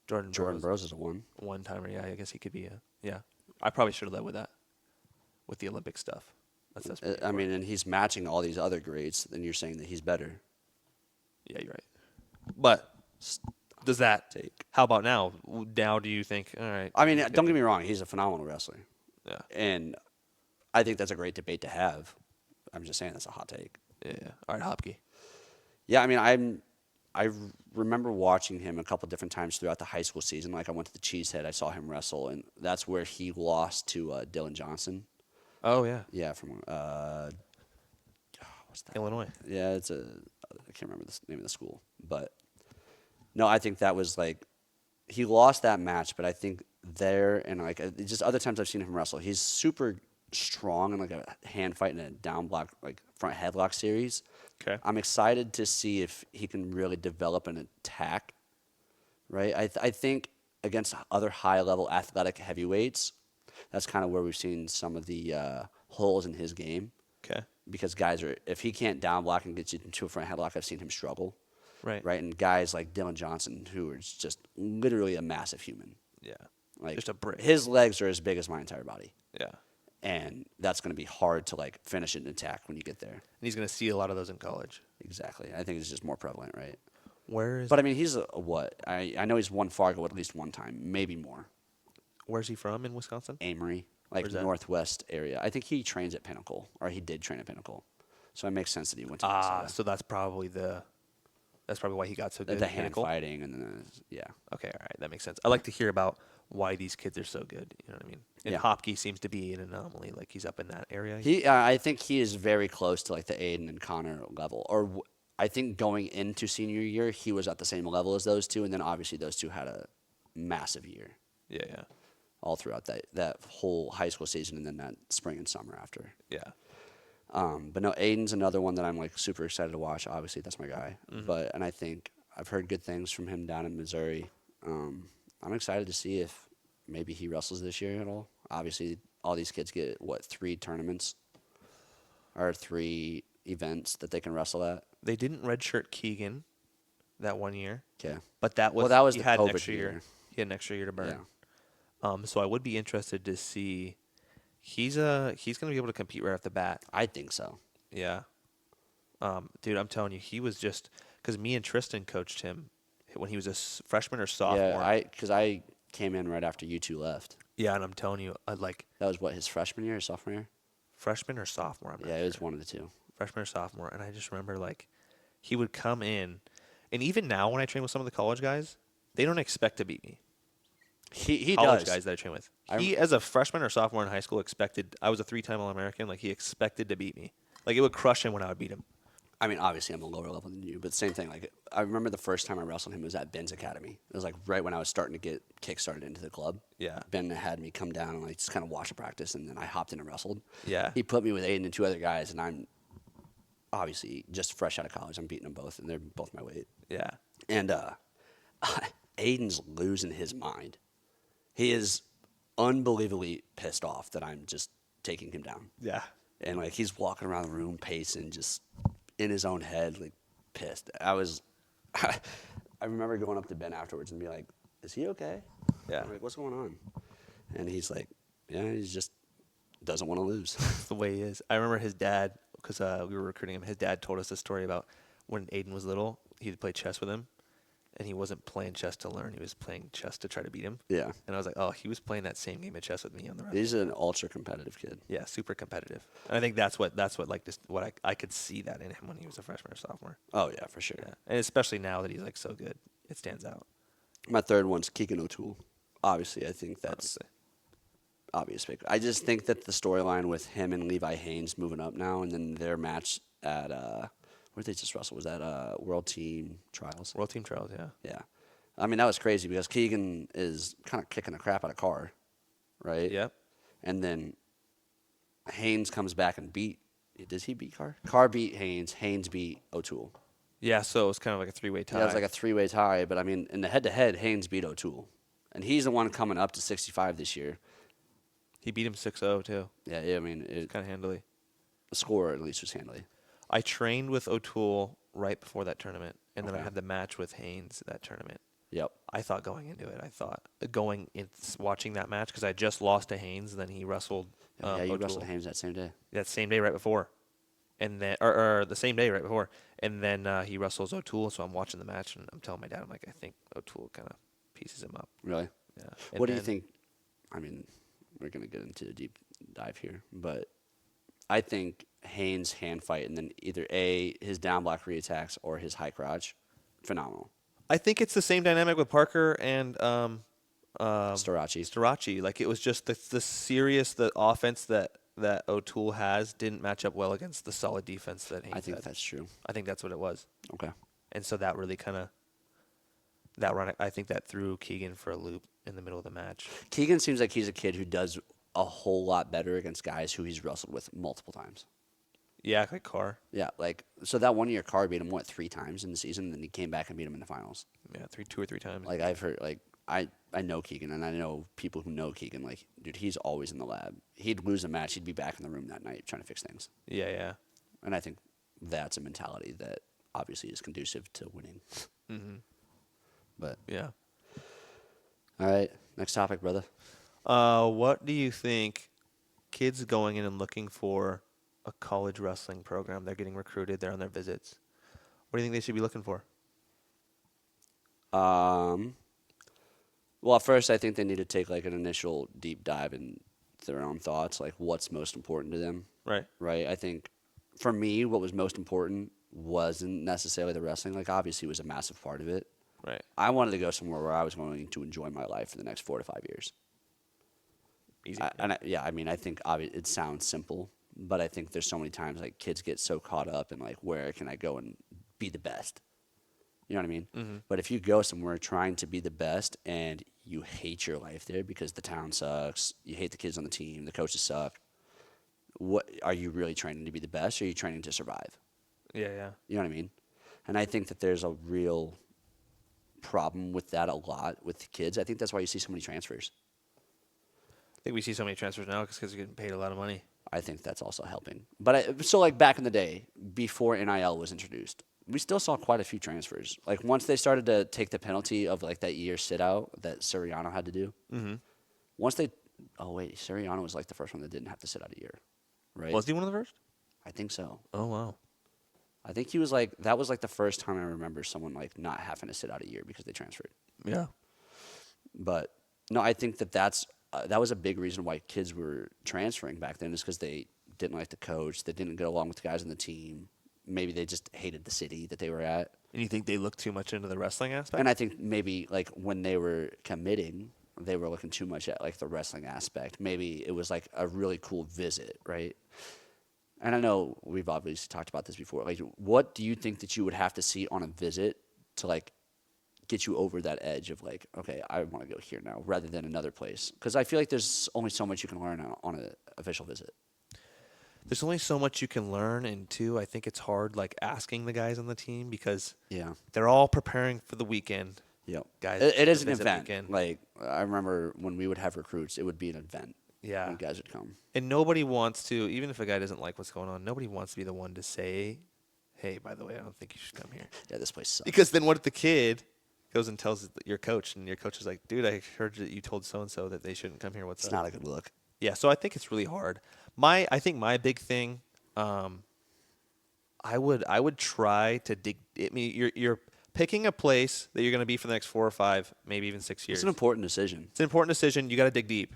Jordan Burroughs is a one. 1-timer. Yeah, I guess he could be a yeah. I probably should have led with that, with the Olympic stuff. That's pretty I mean, important. and he's matching all these other grades, then you're saying that he's better. Yeah, you're right. But does that Take. How about now? Now, do you think? All right. I mean, don't get me wrong, he's a phenomenal wrestler. Yeah. And I think that's a great debate to have. I'm just saying that's a hot take. Yeah. All right, Hopke. Yeah, I mean, I remember watching him a couple different times throughout the high school season. Like I went to the Cheesehead, I saw him wrestle, and that's where he lost to Dylan Johnson. Oh yeah. Yeah, from what's that? Illinois. Yeah, I can't remember the name of the school, but no, I think that was like he lost that match, but I think there and like just other times I've seen him wrestle, he's super strong in like a hand fight and a down block, like front headlock series. Okay. I'm excited to see if he can really develop an attack. Right, I think against other high level athletic heavyweights, that's kind of where we've seen some of the holes in his game. Okay. Because guys are, if he can't down block and get you into a front headlock, I've seen him struggle. Right. Right. And guys like Dylan Johnson, who is just literally a massive human. Yeah. Like Just a brick. His legs are as big as my entire body. Yeah. And that's going to be hard to like finish an attack when you get there. And he's going to see a lot of those in college. Exactly. I think it's just more prevalent, right? Where is? But I mean, he's a what? I know he's won Fargo at least one time, maybe more. Where's he from in Wisconsin? Amory, like Where's that? northwest area. I think he trains at Pinnacle, or he did train at Pinnacle. So it makes sense that he went to Ah, Minnesota. so that's probably why he got so good. The at hand Pinnacle? fighting and then yeah. Okay, all right, that makes sense. I like to hear about why these kids are so good. You know what I mean? And Yeah. Hopke seems to be an anomaly. Like he's up in that area. I think he is very close to like the Aiden and Connor level. I think going into senior year, he was at the same level as those two, and then obviously those two had a massive year Yeah. all throughout that whole high school season, and then that spring and summer after. Yeah. But no, Aiden's another one that I'm like super excited to watch. Obviously, that's my guy. And I think I've heard good things from him down in Missouri. I'm excited to see if maybe he wrestles this year at all. Obviously, all these kids get 3 tournaments or 3 events that they can wrestle at. They didn't redshirt Keegan that one year, Okay. but that was that was he the had an COVID extra year. year. He had an extra year to burn. Yeah. So I would be interested to see. He's going to be able to compete right off the bat. I think so. Yeah. Dude, I'm telling you, he was just because me and Tristan coached him when he was a freshman or sophomore. Yeah, because I came in right after you two left. Yeah, and I'm telling you, like That was what, his freshman year or sophomore year? freshman or sophomore. I'm not Yeah, it sure. was one of the two. Freshman or sophomore, and I just remember like he would come in, and even now when I train with some of the college guys, they don't expect to beat me. He College does. guys that I train with, I he as a freshman or sophomore in high school expected. I was a 3-time All-American. Like he expected to beat me. Like it would crush him when I would beat him. I mean, obviously, I'm a lower level than you, but same thing. Like, I remember the first time I wrestled him was at Ben's Academy. It was like right when I was starting to get kick-started into the club. Yeah. Ben had me come down and like just kind of watch a practice, and then I hopped in and wrestled. Yeah. He put me with Aiden and 2 other guys, and I'm obviously just fresh out of college. I'm beating them both, and they're both my weight. Yeah. And Aiden's losing his mind. He is unbelievably pissed off that I'm just taking him down. Yeah. And like he's walking around the room pacing, just in his own head, like pissed. I remember going up to Ben afterwards and be like, "Is he okay?" Yeah. I'm like, "What's going on?" And he's like, "Yeah, he just doesn't want to lose." That's the way he is. I remember his dad, because we were recruiting him. His dad told us a story about when Aiden was little. He'd play chess with him, and he wasn't playing chess to learn. He was playing chess to try to beat him. Yeah, And I was like, oh, he was playing that same game of chess with me on the rest. he's an ultra competitive kid. Yeah, super competitive. And I think that's what like this what I could see that in him when he was a freshman or sophomore. Oh yeah, for sure. Yeah, and especially now that he's like so good, it stands out. My third one's Keegan O'Toole. Obviously, I think that's obvious pick. I just think that the storyline with him and Levi Haynes moving up now, and then their match at where did they just wrestle? Was that World Team Trials? World Team Trials, yeah. Yeah. I mean, that was crazy because Keegan is kind of kicking the crap out of Carr, right? Yep. And then Haynes comes back and does he beat Carr? Carr beat Haynes. Haynes beat O'Toole. Yeah, so it was kind of like a three-way tie. Yeah, it was like a three-way tie, but I mean, in the head-to-head, Haynes beat O'Toole. And he's the one coming up to 65 this year. He beat him 6-0 too. Yeah, I mean, Kind of handily. the score at least was handily. I trained with O'Toole right before that tournament, and then I Okay. had the match with Haynes that tournament. Yep. I thought going into it, watching that match, because I just lost to Haynes, and then he wrestled Yeah, you O'Toole wrestled Haynes that same day. that same day right before, and then or the same day right before, and then he wrestles O'Toole. So I'm watching the match, and I'm telling my dad, I'm like, I think O'Toole kind of pieces him up. Really? Yeah. What do you think? I mean, we're going to get into a deep dive here, but I think Haynes' hand fight and then either his down block reattacks or his high crotch, phenomenal. I think it's the same dynamic with Parker and Starachi. Like it was just the offense that O'Toole has didn't match up well against the solid defense that Haynes I think had. that's true. I think that's what it was. Okay. And so that really kind of that run. I think that threw Keegan for a loop in the middle of the match. Keegan seems like he's a kid who does a whole lot better against guys who he's wrestled with multiple times. Yeah, like Carr. Yeah, like so that 1 year Carr beat him 3 times in the season, and then he came back and beat him in the finals. Yeah, two or three times. Like I've heard, like I know Keegan, and I know people who know Keegan. Like, dude, he's always in the lab. He'd lose a match, he'd be back in the room that night trying to fix things. Yeah. And I think that's a mentality that obviously is conducive to winning. Mm-hmm. But Yeah. all right, next topic, brother. What do you think kids going in and looking for a college wrestling program, they're getting recruited, they're on their visits. What do you think they should be looking for? Well, first, I think they need to take like an initial deep dive in their own thoughts, like what's most important to them. Right. Right. I think for me, what was most important wasn't necessarily the wrestling. Like, obviously, it was a massive part of it. Right. I wanted to go somewhere where I was going to enjoy my life for the next 4 to 5 years. Easy. I mean, I think it sounds simple, but I think there's so many times like kids get so caught up in like, where can I go and be the best? You know what I mean? Mm-hmm. But if you go somewhere trying to be the best and you hate your life there because the town sucks, you hate the kids on the team, the coaches suck, what are you really training to be the best, or are you training to survive? Yeah. You know what I mean? And I think that there's a real problem with that a lot with the kids. I think that's why you see so many transfers. I think we see so many transfers now because kids are getting paid a lot of money. I think that's also helping. But so like back in the day, before NIL was introduced, we still saw quite a few transfers. Like once they started to take the penalty of like that year sit out that Siriano had to do. Mm-hmm. Once they, Siriano was like the first one that didn't have to sit out a year, right? Was he one of the first? I think so. Oh, wow. I think he was like, that was like the first time I remember someone like not having to sit out a year because they transferred. Yeah. But no, I think that that was a big reason why kids were transferring back then, is because they didn't like the coach, they didn't get along with the guys on the team. Maybe they just hated the city that they were at. And you think they look too much into the wrestling aspect? And I think maybe like when they were committing, they were looking too much at like the wrestling aspect. Maybe it was like a really cool visit, right? And I know we've obviously talked about this before. Like, what do you think that you would have to see on a visit to like get you over that edge of like, okay, I want to go here now rather than another place? Because I feel like there's only so much you can learn on an official visit. there's only so much you can learn, and two, I think it's hard like asking the guys on the team because Yeah. they're all preparing for the weekend. Yep. Guys, It is an visit event. weekend. Like, I remember when we would have recruits, it would be an event. Yeah. When guys would come. And nobody wants to, even if a guy doesn't like what's going on, nobody wants to be the one to say, hey, by the way, I don't think you should come here. Yeah, this place sucks. Because then what if the kid goes and tells your coach, and your coach is like, dude, I heard that you told so-and-so that they shouldn't come here. What's It's up? not a good look. Yeah, so I think it's really hard. I think my big thing, I would try to dig. I mean, you're picking a place that you're going to be for the next 4 or 5, maybe even 6 years. It's an important decision. It's an important decision. You got to dig deep.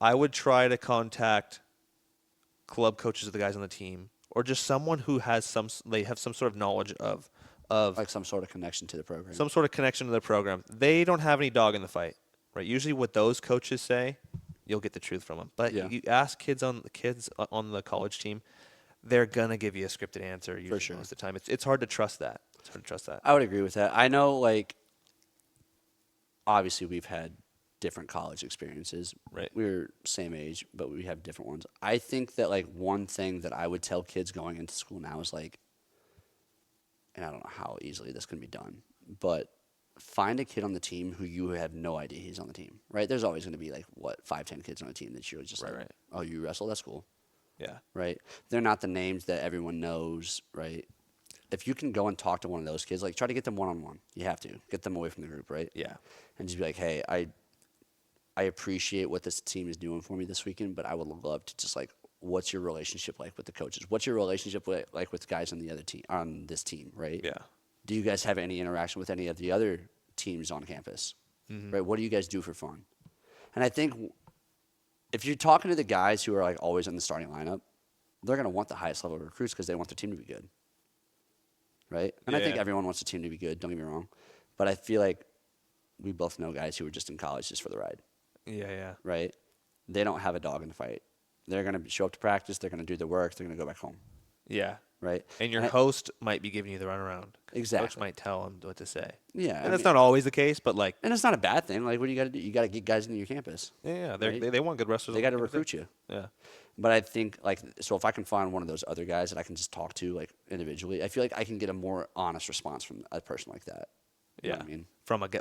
I would try to contact club coaches of the guys on the team, or just someone who has some sort of knowledge of Like some sort of connection to the program. some sort of connection to the program. They don't have any dog in the fight, right? Usually, what those coaches say, you'll get the truth from them. But Yeah. you ask kids on the college team, they're gonna give you a scripted answer usually sure. most of the time. It's hard to trust that. It's hard to trust that. I would agree with that. I know, like, obviously we've had different college experiences. Right. We're same age, but we have different ones. I think that, like, one thing that I would tell kids going into school now is, like, and I don't know how easily this can be done, but find a kid on the team who you have no idea he's on the team, right? There's always going to be, like, 5-10 kids on a team that you're just Right, like, right. oh, you wrestle? That's cool. Yeah. Right? They're not the names that everyone knows, right? If you can go and talk to one of those kids, like, try to get them one-on-one. You have to. Get them away from the group, right? Yeah. And just be like, hey, I appreciate what this team is doing for me this weekend, but I would love to just, like, what's your relationship like with the coaches? What's your relationship like with guys on the other team, on this team, right? Yeah. Do you guys have any interaction with any of the other teams on campus? Mm-hmm. Right? What do you guys do for fun? And I think if you're talking to the guys who are, like, always in the starting lineup, they're going to want the highest level of recruits because they want their team to be good. Right? And I think Yeah. everyone wants the team to be good, don't get me wrong. But I feel like we both know guys who are just in college just for the ride. Yeah. Yeah. Right? They don't have a dog in the fight. They're going to show up to practice. They're going to do their work. They're going to go back home. Yeah. Right? And your I- host might be giving you the runaround. Exactly. Coach might tell him what to say. Yeah. I And that's mean- not always the case, but like, And it's not a bad thing. Like, what do you got to do? You got to get guys into your campus. yeah, Right? they want good wrestlers. They on got to campus. recruit you. Yeah. But I think, like, so if I can find one of those other guys that I can just talk to, like, individually, I feel like I can get a more honest response from a person like that. You know Yeah. what I mean?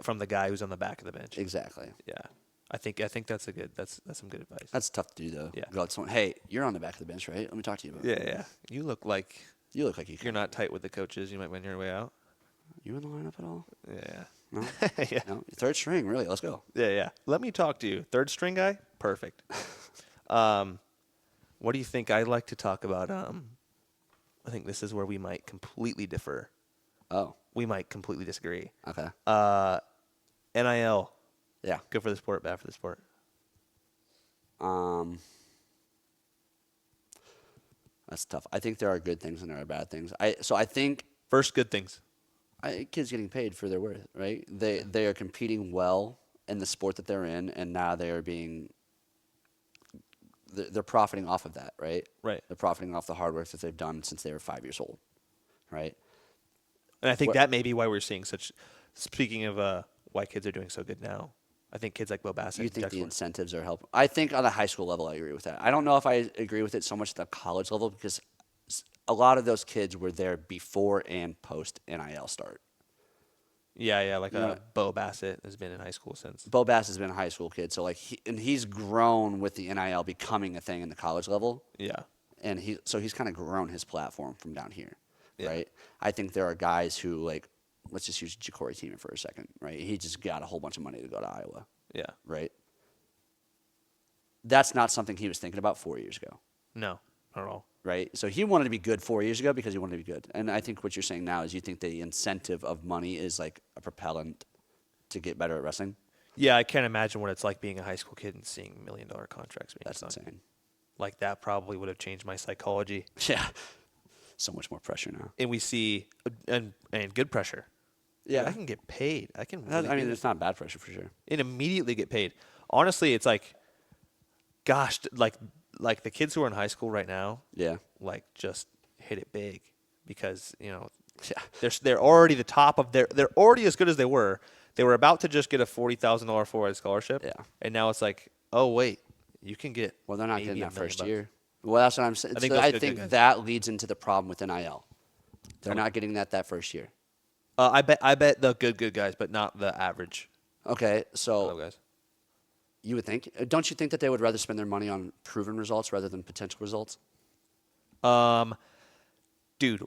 From the guy who's on the back of the bench. Exactly. Yeah. I think that's some good advice. That's tough to do, though. Yeah. Go out to someone, hey, you're on the back of the bench, right? Let me talk to you about it. Yeah. You look like You look like you you're not tight with the coaches. You might win your way out. You in the lineup at all? Yeah. No? Yeah. No? Third string, really. Let's go. Yeah. Let me talk to you. Third string guy? Perfect. What do you think? I'd like to talk about I think this is where we might completely differ. Oh, We might completely disagree. okay. NIL, Yeah. good for the sport, bad for the sport. That's tough. I think there are good things and there are bad things. I think First, good things. kids getting paid for their worth, right? They are competing well in the sport that they're in, and now they are they're profiting off of that, right? Right. They're profiting off the hard work that they've done since they were 5 years old, right? And I think What- that may be why we're seeing such. Speaking of why kids are doing so good now, I think kids like Bo Bassett. You think Jackson the Ward- incentives are helping? I think on the high school level, I agree with that. I don't know if I agree with it so much at the college level because a lot of those kids were there before and post NIL start. Yeah, like know- Bo Bassett has been in high school since. Bo Bass has been a high school kid, so like he's grown with the NIL becoming a thing in the college level, Yeah, and he's kind of grown his platform from down here, Yeah. right? I think there are guys who like, let's just use Ja'Cory Teeman for a second, right? He just got a whole bunch of money to go to Iowa, yeah. right? That's not something he was thinking about 4 years ago, No, not at all. right? So he wanted to be good 4 years ago because he wanted to be good, and I think what you're saying now is you think the incentive of money is like a propellant to get better at wrestling. Yeah, I can't imagine what it's like being a high school kid and seeing $1 million contracts being That's signed. insane. Like that probably would have changed my psychology. Yeah, so much more pressure now. And we see and good pressure. Yeah, I can get paid. I can. Really I mean, do it's not bad pressure for sure. and immediately get paid. Honestly, it's like, gosh, like the kids who are in high school right now, Yeah, like just hit it big because yeah, they're already the top of they're already as good as they were. They were about to just get a $40,000 full-ride scholarship. Yeah. And now it's like, oh wait, you can get. Well, they're not maybe getting $1 that million first bucks. year. Well, that's what I'm saying. I think So those I good think guys. that leads into the problem with NIL. They're not getting that first year. I bet the good guys, but not the average Okay, so fellow guys. you would think, don't you think that they would rather spend their money on proven results rather than potential results? Dude,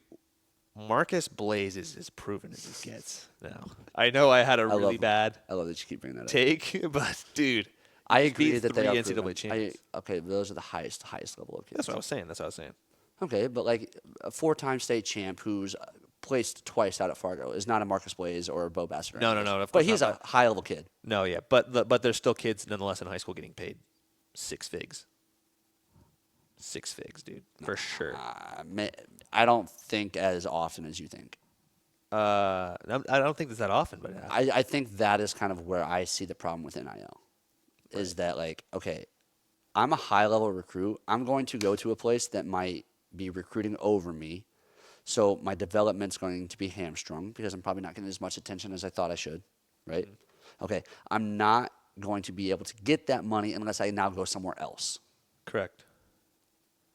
Marcus Blaze is as proven as he gets now. I know I had a really bad I love that you keep bringing that up. take, but dude, I he agree beat that they are 3 proven. NCAA champions. Okay, those are the highest level of kids. That's what I was saying. Okay, but like a 4-time state champ who's placed twice out at Fargo is not a Marcus Blaze or a Bo Bassett. No, of But course he's not, a high level kid. No, yeah, but there's still kids nonetheless in high school getting paid 6 figs. 6 figs, dude, for sure. I don't think as often as you think. I don't think it's that often, but I think that is kind of where I see the problem with NIL. Is that like, okay, I'm a high level recruit. I'm going to go to a place that might be recruiting over me. So my development's going to be hamstrung because I'm probably not getting as much attention as I thought I should, right? Okay, I'm not going to be able to get that money unless I now go somewhere else. correct.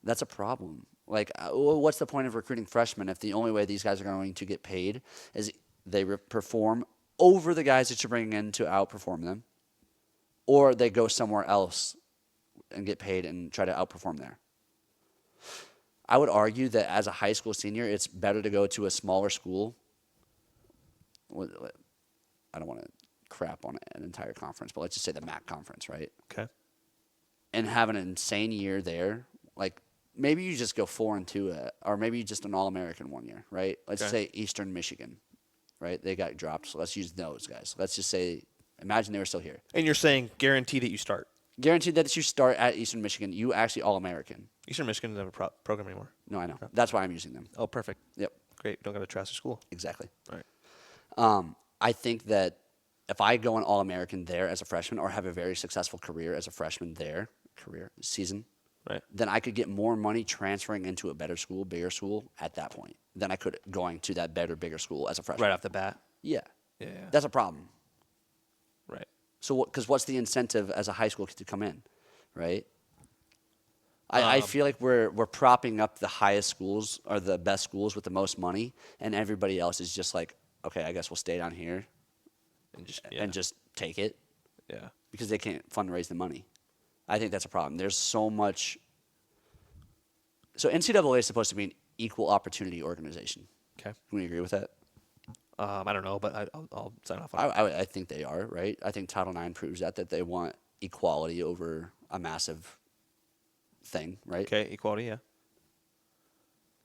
That's a problem. Like, what's the point of recruiting freshmen if the only way these guys are going to get paid is they perform over the guys that you're bringing in to outperform them, or they go somewhere else and get paid and try to outperform there? I would argue that as a high school senior, it's better to go to a smaller school. I don't want to crap on an entire conference, but let's just say the MAC conference, right? Okay. And have an insane year there. Like, maybe you just go 4-2, or maybe you just an All-American one year, right? Let's say Eastern Michigan, right? They got dropped, so let's use those guys. Let's just say, imagine they were still here. And you're saying guarantee that you start. Guaranteed that you start at Eastern Michigan, you actually All-American. Eastern Michigan doesn't have a program anymore. No, I know. That's why I'm using them. Oh, perfect. Yep, Great. Don't got to trash the school. exactly. All right. I think that if I go an All-American there as a freshman or have a very successful career as a freshman there, season, Right. then I could get more money transferring into a better school, bigger school at that point than I could going to that better, bigger school as a freshman. Right off the bat. Yeah. Yeah. That's a problem. Right. So, because what's the incentive as a high school kid to come in, right? I feel like we're propping up the highest schools or the best schools with the most money, and everybody else is just like, okay, I guess we'll stay down here and just take it Yeah. because they can't fundraise the money. I think that's a problem. There's so much. So NCAA is supposed to be an equal opportunity organization. Okay. Can we agree with that? I don't know, but I'll sign off on it. I think they are, right? I think Title IX proves that they want equality over a massive thing, right? Okay. Equality. Yeah.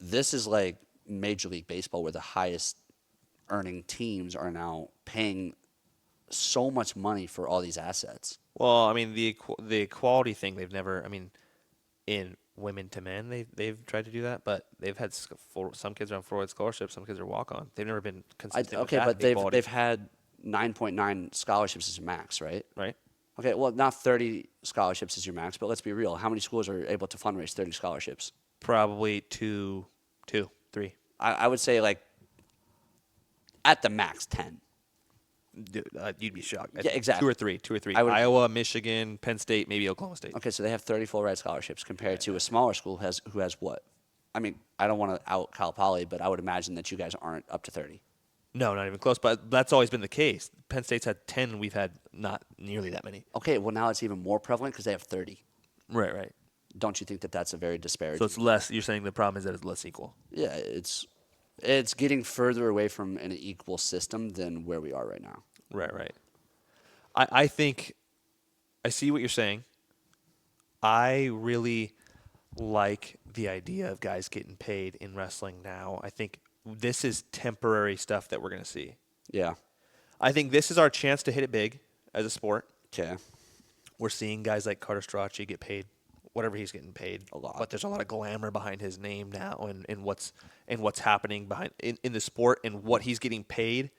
This is like Major League Baseball where the highest earning teams are now paying so much money for all these assets. Well, I mean the equality thing. They've never. I mean, in women to men, they've tried to do that, but they've had some kids are on full-ride scholarships, some kids are walk-on. They've never been consistent. Okay, with that but they've had 9.9 scholarships as your max, right? Right. Okay, well, not 30 scholarships is your max, but let's be real. How many schools are able to fundraise 30 scholarships? Probably two, 3. I would say, like, at the max, 10. Dude, you'd be shocked. Yeah, exactly. 2 or 3. I would- Iowa, Michigan, Penn State, maybe Oklahoma State. Okay, so they have 30 full-ride scholarships compared to a smaller school who has what? I mean, I don't want to out Cal Poly, but I would imagine that you guys aren't up to 30. No, not even close. But that's always been the case. Penn State's had 10. We've had not nearly that many. Okay, well, now it's even more prevalent because they have 30. Right. Don't you think that that's a very disparity? So it's less. You're saying the problem is that it's less equal. Yeah, it's getting further away from an equal system than where we are right now. Right. I think I see what you're saying. I really like the idea of guys getting paid in wrestling now. I think this is temporary stuff that we're going to see. Yeah. I think this is our chance to hit it big as a sport. Okay. We're seeing guys like Carter Strachey get paid whatever he's getting paid. A lot. But there's a lot of glamour behind his name now and what's happening behind in the sport and what he's getting paid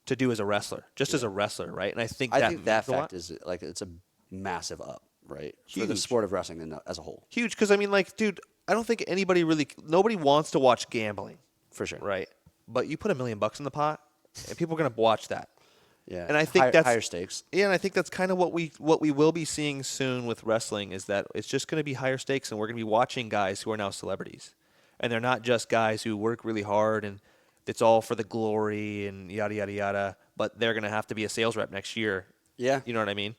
to do as a wrestler, just as a wrestler, right? And I think that means a lot. fact is like it's a massive up, right? For the Huge. sport of wrestling as a whole. Huge, because I mean, like, dude, I don't think nobody wants to watch gambling, For sure. right? But you put $1 million in the pot, and people are gonna watch that. Yeah, And I think that's higher stakes. Yeah, and I think that's kind of what we will be seeing soon with wrestling is that it's just going to be higher stakes, and we're going to be watching guys who are now celebrities, and they're not just guys who work really hard and it's all for the glory and yada yada yada. But they're going to have to be a sales rep next year. Yeah. You know what I mean?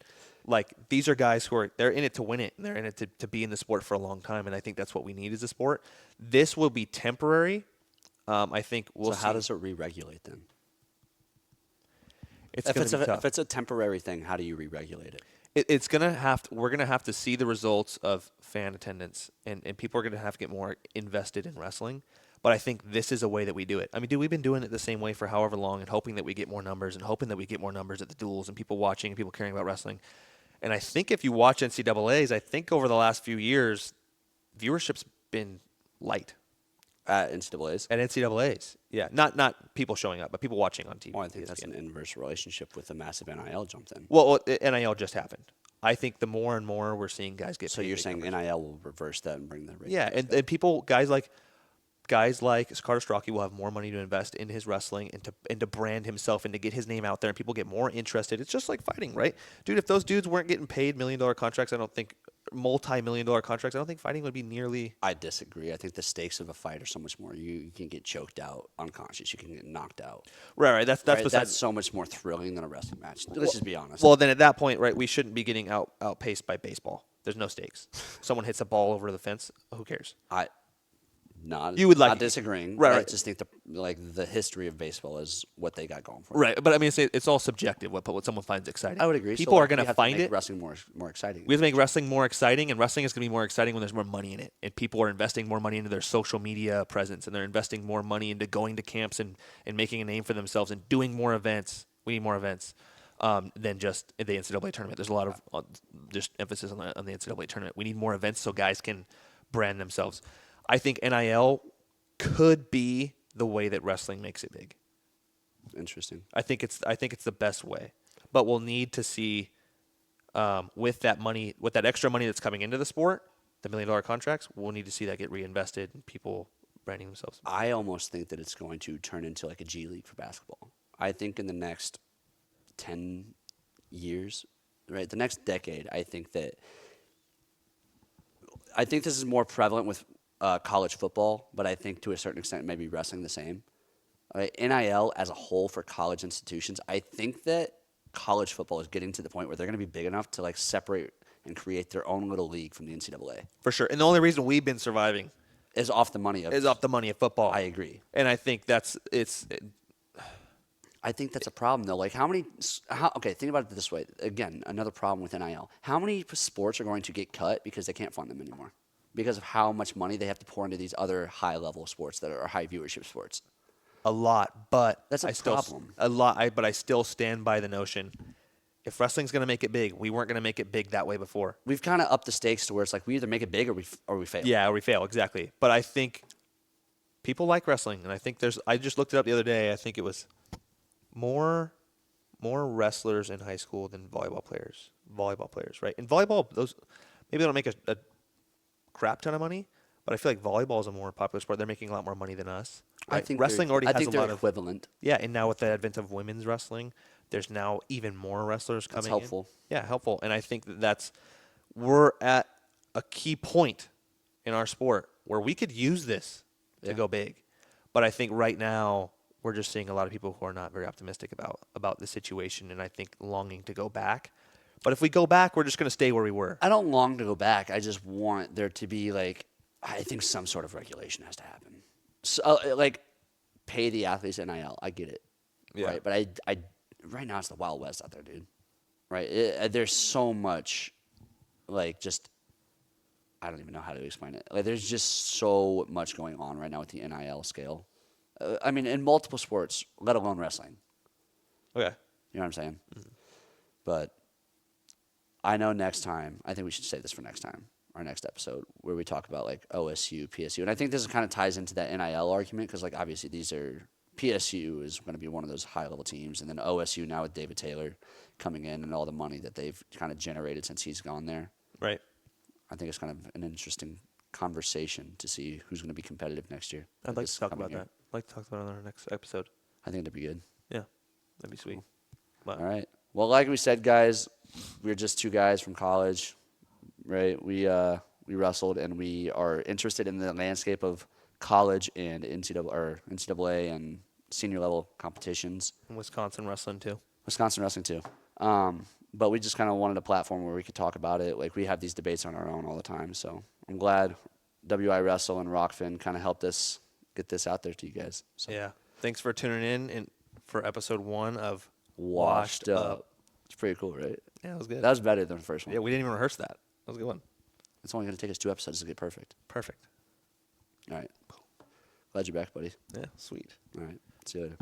Like these are guys who they're in it to win it, and they're in it to be in the sport for a long time. And I think that's what we need as a sport. This will be temporary. I think we'll see. So how does it re-regulate then? It's going to be tough. If it's a temporary thing, how do you re-regulate it? It's gonna have to. We're gonna have to see the results of fan attendance, and people are gonna have to get more invested in wrestling. But I think this is a way that we do it. I mean, dude, we've been doing it the same way for however long, and hoping that we get more numbers, and hoping that we get more numbers at the duels, and people watching, and people caring about wrestling. And I think if you watch NCAA's, I think over the last few years, viewership's been light. At NCAA's? At NCAA's, yeah, not people showing up, but people watching on TV. Well, I think that's an inverse relationship with the massive NIL jump then. Well, NIL just happened. I think the more and more we're seeing guys get. So paid you're big saying numbers. NIL will reverse that and bring the rate? Yeah, and people, guys like Carter Strachey will have more money to invest in his wrestling and to brand himself and to get his name out there, and people get more interested. It's just like fighting, right, dude? If those dudes weren't getting paid $1 million contracts, I don't think multi-million-dollar contracts, I don't think fighting would be nearly. I disagree. I think the stakes of a fight are so much more. You can get choked out, unconscious. You can get knocked out. Right. That's Right? besides. That's so much more thrilling than a wrestling match. Let's just be honest. Well, then at that point, right, we shouldn't be getting outpaced by baseball. There's no stakes. Someone hits a ball over the fence. Who cares? You would like not disagreeing. Right. I just think the history of baseball is what they got going for. Right, but I mean, it's all subjective. What someone finds exciting. I would agree. People are going to find it. Wrestling more exciting. We have to make wrestling more exciting, and wrestling is going to be more exciting when there's more money in it, and people are investing more money into their social media presence, and they're investing more money into going to camps and making a name for themselves and doing more events. We need more events than just the NCAA tournament. There's a lot of just emphasis on the NCAA tournament. We need more events so guys can brand themselves. I think NIL could be the way that wrestling makes it big. Interesting. I think it's the best way, but we'll need to see with that extra money that's coming into the sport, the $1 million contracts. We'll need to see that get reinvested and people branding themselves. I almost think that it's going to turn into like a G League for basketball. I think in the next 10 years, right, the next decade, I think this is more prevalent with college football, but I think to a certain extent maybe wrestling the same. Right? NIL as a whole for college institutions, I think that college football is getting to the point where they're going to be big enough to like separate and create their own little league from the NCAA. For sure. And the only reason we've been surviving is off the money of football. I agree. And I think I think that's a problem though. Like okay, think about it this way. Again, another problem with NIL. How many sports are going to get cut because they can't fund them anymore? Because of how much money they have to pour into these other high-level sports that are high viewership sports. A lot, but that's problem. But I still stand by the notion: if wrestling's going to make it big, we weren't going to make it big that way before. We've kind of upped the stakes to where it's like we either make it big or we fail. Yeah, or we fail exactly. But I think people like wrestling, and I think I just looked it up the other day. I think it was more wrestlers in high school than volleyball players. Right? In volleyball, maybe they don't make a crap ton of money, but I feel like volleyball is a more popular sport. They're making a lot more money than us. Right? I think wrestling already has a lot of equivalent. Yeah, and now with the advent of women's wrestling, there's now even more wrestlers coming. That's helpful. Yeah, helpful. And I think we're at a key point in our sport where we could use this to go big. But I think right now we're just seeing a lot of people who are not very optimistic about the situation, and I think longing to go back. But if we go back, we're just going to stay where we were. I don't long to go back. I just want there to be I think some sort of regulation has to happen. So, pay the athletes NIL. I get it. Yeah. Right? But I right now it's the Wild West out there, dude. Right? There's so much, I don't even know how to explain it. There's just so much going on right now with the NIL scale. In multiple sports, let alone wrestling. Okay. You know what I'm saying? Mm-hmm. But I know next time, I think we should save this for next time, our next episode, where we talk about OSU, PSU. And I think this kind of ties into that NIL argument because obviously PSU is going to be one of those high-level teams. And then OSU now with David Taylor coming in and all the money that they've kind of generated since he's gone there. Right. I think it's kind of an interesting conversation to see who's going to be competitive next year. I'd like to talk about that. I'd like to talk about it on our next episode. I think that'd be good. Yeah, that'd be sweet. Cool. But All right. Well, like we said, guys, we're just two guys from college, right? We wrestled, and we are interested in the landscape of college and NCAA and senior level competitions. Wisconsin wrestling too. Wisconsin wrestling too. But we just kind of wanted a platform where we could talk about it. Like, we have these debates on our own all the time. So I'm glad WI Wrestle and Rokfin kind of helped us get this out there to you guys. So. Yeah. Thanks for tuning in for episode 1 of Washed up. It's pretty cool, right? Yeah, it was good. That was better than the first one. Yeah, we didn't even rehearse that. That was a good one. It's only going to take us 2 episodes to get perfect. Perfect. All right. Glad you're back, buddy. Yeah, sweet. All right. See you later.